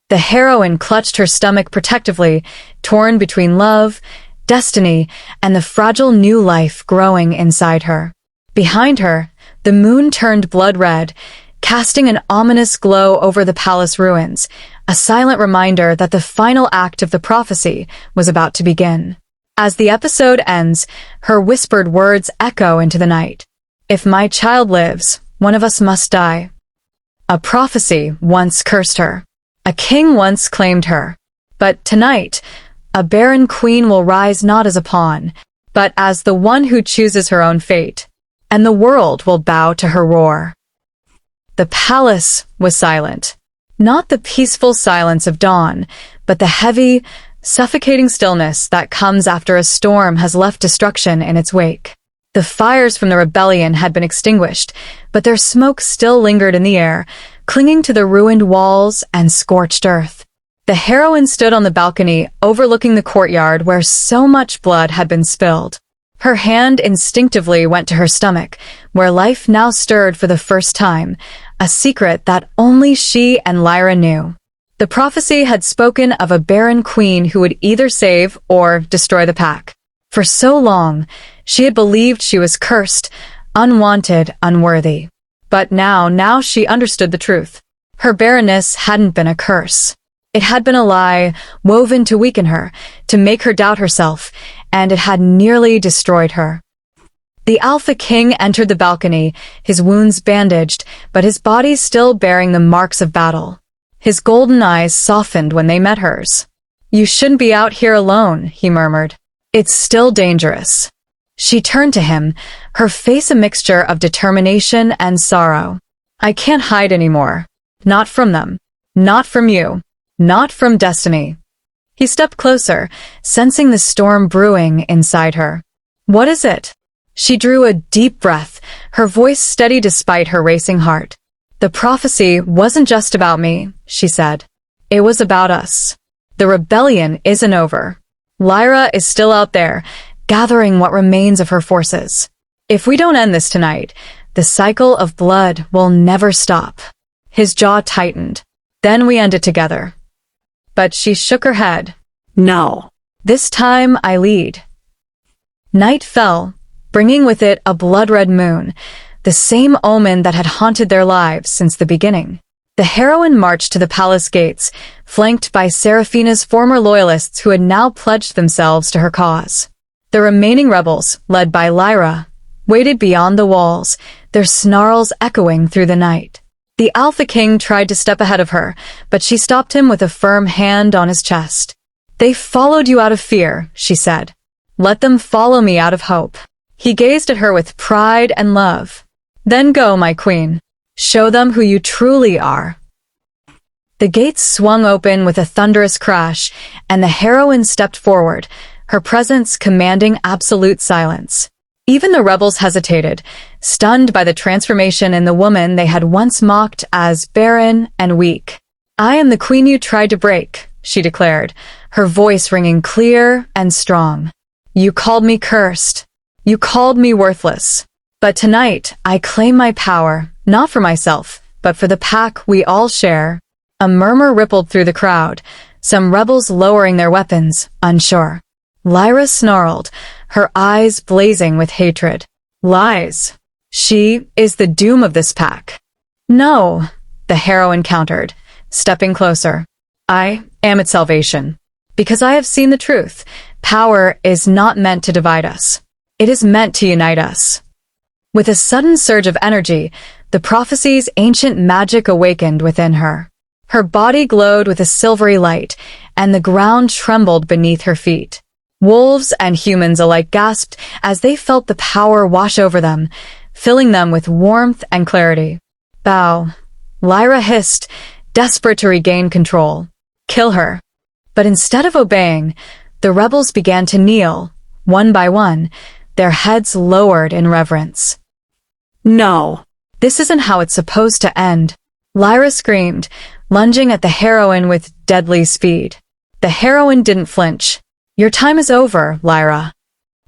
The heroine clutched her stomach protectively, torn between love, destiny, and the fragile new life growing inside her. Behind her, the moon turned blood red, casting an ominous glow over the palace ruins, a silent reminder that the final act of the prophecy was about to begin. As the episode ends, her whispered words echo into the night. "If my child lives, one of us must die." A prophecy once cursed her. A king once claimed her. But tonight, a barren queen will rise not as a pawn, but as the one who chooses her own fate, and the world will bow to her roar. The palace was silent. Not the peaceful silence of dawn, but the heavy, suffocating stillness that comes after a storm has left destruction in its wake. The fires from the rebellion had been extinguished, but their smoke still lingered in the air, clinging to the ruined walls and scorched earth. The heroine stood on the balcony overlooking the courtyard where so much blood had been spilled. Her hand instinctively went to her stomach, where life now stirred for the first time, a secret that only she and Lyra knew. The prophecy had spoken of a barren queen who would either save or destroy the pack. For so long, she had believed she was cursed, unwanted, unworthy. But now she understood the truth. Her barrenness hadn't been a curse. It had been a lie, woven to weaken her, to make her doubt herself, and it had nearly destroyed her. The Alpha King entered the balcony, his wounds bandaged, but his body still bearing the marks of battle. His golden eyes softened when they met hers. "You shouldn't be out here alone," he murmured. "It's still dangerous." She turned to him, her face a mixture of determination and sorrow. "I can't hide anymore. Not from them. Not from you. Not from destiny." He stepped closer, sensing the storm brewing inside her. "What is it?" She drew a deep breath, her voice steady despite her racing heart. "The prophecy wasn't just about me," she said. "It was about us. The rebellion isn't over. Lyra is still out there, gathering what remains of her forces. If we don't end this tonight, the cycle of blood will never stop." His jaw tightened. "Then we end it together." But she shook her head. No. "This time I lead." Night fell, bringing with it a blood-red moon, the same omen that had haunted their lives since the beginning. The heroine marched to the palace gates, flanked by Seraphina's former loyalists who had now pledged themselves to her cause. The remaining rebels, led by Lyra, waited beyond the walls, their snarls echoing through the night. The Alpha King tried to step ahead of her, but she stopped him with a firm hand on his chest. "They followed you out of fear," she said. "Let them follow me out of hope." He gazed at her with pride and love. "Then go, my queen. Show them who you truly are." The gates swung open with a thunderous crash, and the heroine stepped forward, her presence commanding absolute silence. Even the rebels hesitated, stunned by the transformation in the woman they had once mocked as barren and weak. "I am the queen you tried to break," she declared, her voice ringing clear and strong. You called me cursed. You called me worthless. But tonight, I claim my power, not for myself, but for the pack we all share. A murmur rippled through the crowd, some rebels lowering their weapons, unsure. Lyra snarled, her eyes blazing with hatred. Lies. She is the doom of this pack. No, the heroine countered, stepping closer. I am its salvation. Because I have seen the truth. Power is not meant to divide us. It is meant to unite us. With a sudden surge of energy, the prophecy's ancient magic awakened within her. Her body glowed with a silvery light, and the ground trembled beneath her feet. Wolves and humans alike gasped as they felt the power wash over them, filling them with warmth and clarity. Bow. Lyra hissed, desperate to regain control. Kill her. But instead of obeying, the rebels began to kneel, one by one, their heads lowered in reverence. No. This isn't how it's supposed to end. Lyra screamed, lunging at the heroine with deadly speed. The heroine didn't flinch. Your time is over, Lyra.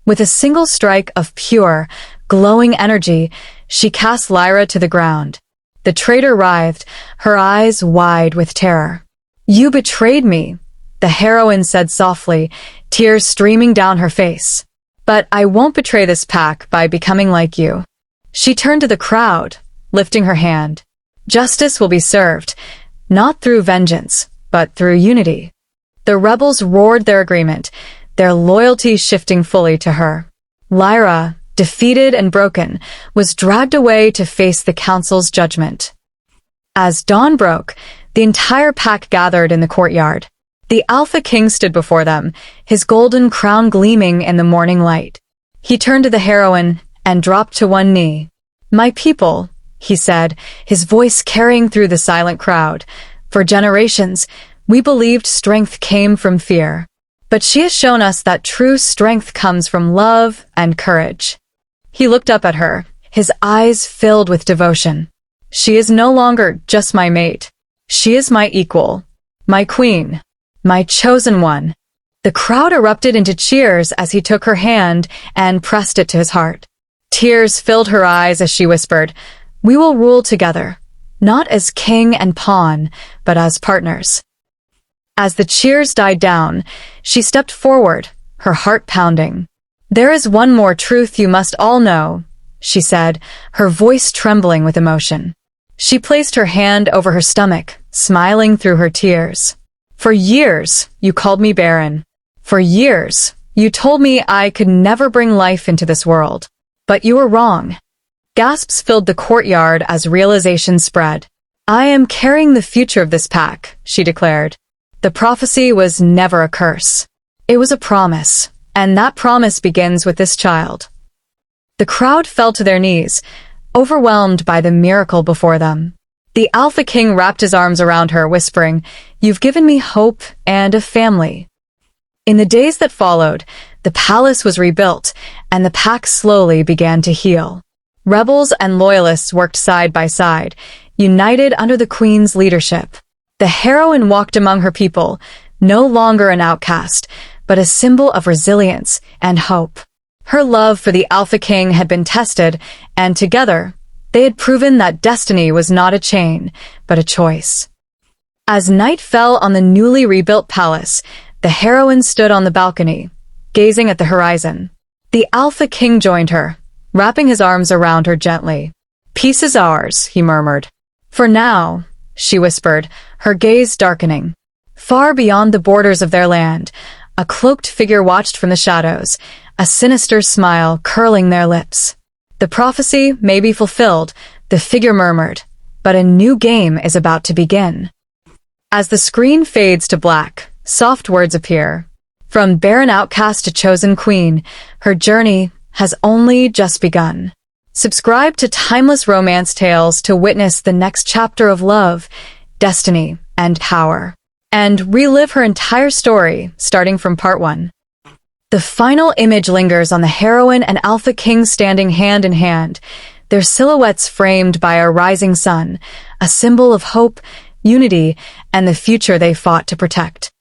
With a single strike of pure, glowing energy, she cast Lyra to the ground. The traitor writhed, her eyes wide with terror. You betrayed me, the heroine said softly, tears streaming down her face. But I won't betray this pack by becoming like you. She turned to the crowd, lifting her hand. Justice will be served, not through vengeance, but through unity. The rebels roared their agreement, their loyalty shifting fully to her. Lyra, defeated and broken, was dragged away to face the council's judgment. As dawn broke, the entire pack gathered in the courtyard. The Alpha King stood before them, his golden crown gleaming in the morning light. He turned to the heroine and dropped to one knee. My people, he said, his voice carrying through the silent crowd. For generations, we believed strength came from fear. But she has shown us that true strength comes from love and courage. He looked up at her, his eyes filled with devotion. She is no longer just my mate. She is my equal, my queen, my chosen one. The crowd erupted into cheers as he took her hand and pressed it to his heart. Tears filled her eyes as she whispered, We will rule together, not as king and pawn, but as partners. As the cheers died down, she stepped forward, her heart pounding. There is one more truth you must all know, she said, her voice trembling with emotion. She placed her hand over her stomach, smiling through her tears. For years, you called me Barren. For years, you told me I could never bring life into this world. But you were wrong. Gasps filled the courtyard as realization spread. I am carrying the future of this pack, she declared. The prophecy was never a curse. It was a promise, and that promise begins with this child. The crowd fell to their knees, overwhelmed by the miracle before them. The Alpha King wrapped his arms around her, whispering, You've given me hope and a family. In the days that followed, the palace was rebuilt, and the pack slowly began to heal. Rebels and loyalists worked side by side, united under the Queen's leadership. The heroine walked among her people, no longer an outcast, but a symbol of resilience and hope. Her love for the Alpha King had been tested, and together, they had proven that destiny was not a chain, but a choice. As night fell on the newly rebuilt palace, the heroine stood on the balcony, gazing at the horizon. The Alpha King joined her, wrapping his arms around her gently. Peace is ours, he murmured. For now, she whispered, her gaze darkening. Far beyond the borders of their land, a cloaked figure watched from the shadows, a sinister smile curling their lips. The prophecy may be fulfilled, the figure murmured, but a new game is about to begin. As the screen fades to black, soft words appear. From barren outcast to chosen queen, her journey has only just begun. Subscribe to Timeless Romance Tales to witness the next chapter of love, destiny, and power, and relive her entire story, starting from part 1. The final image lingers on the heroine and Alpha King standing hand in hand, their silhouettes framed by a rising sun, a symbol of hope, unity, and the future they fought to protect.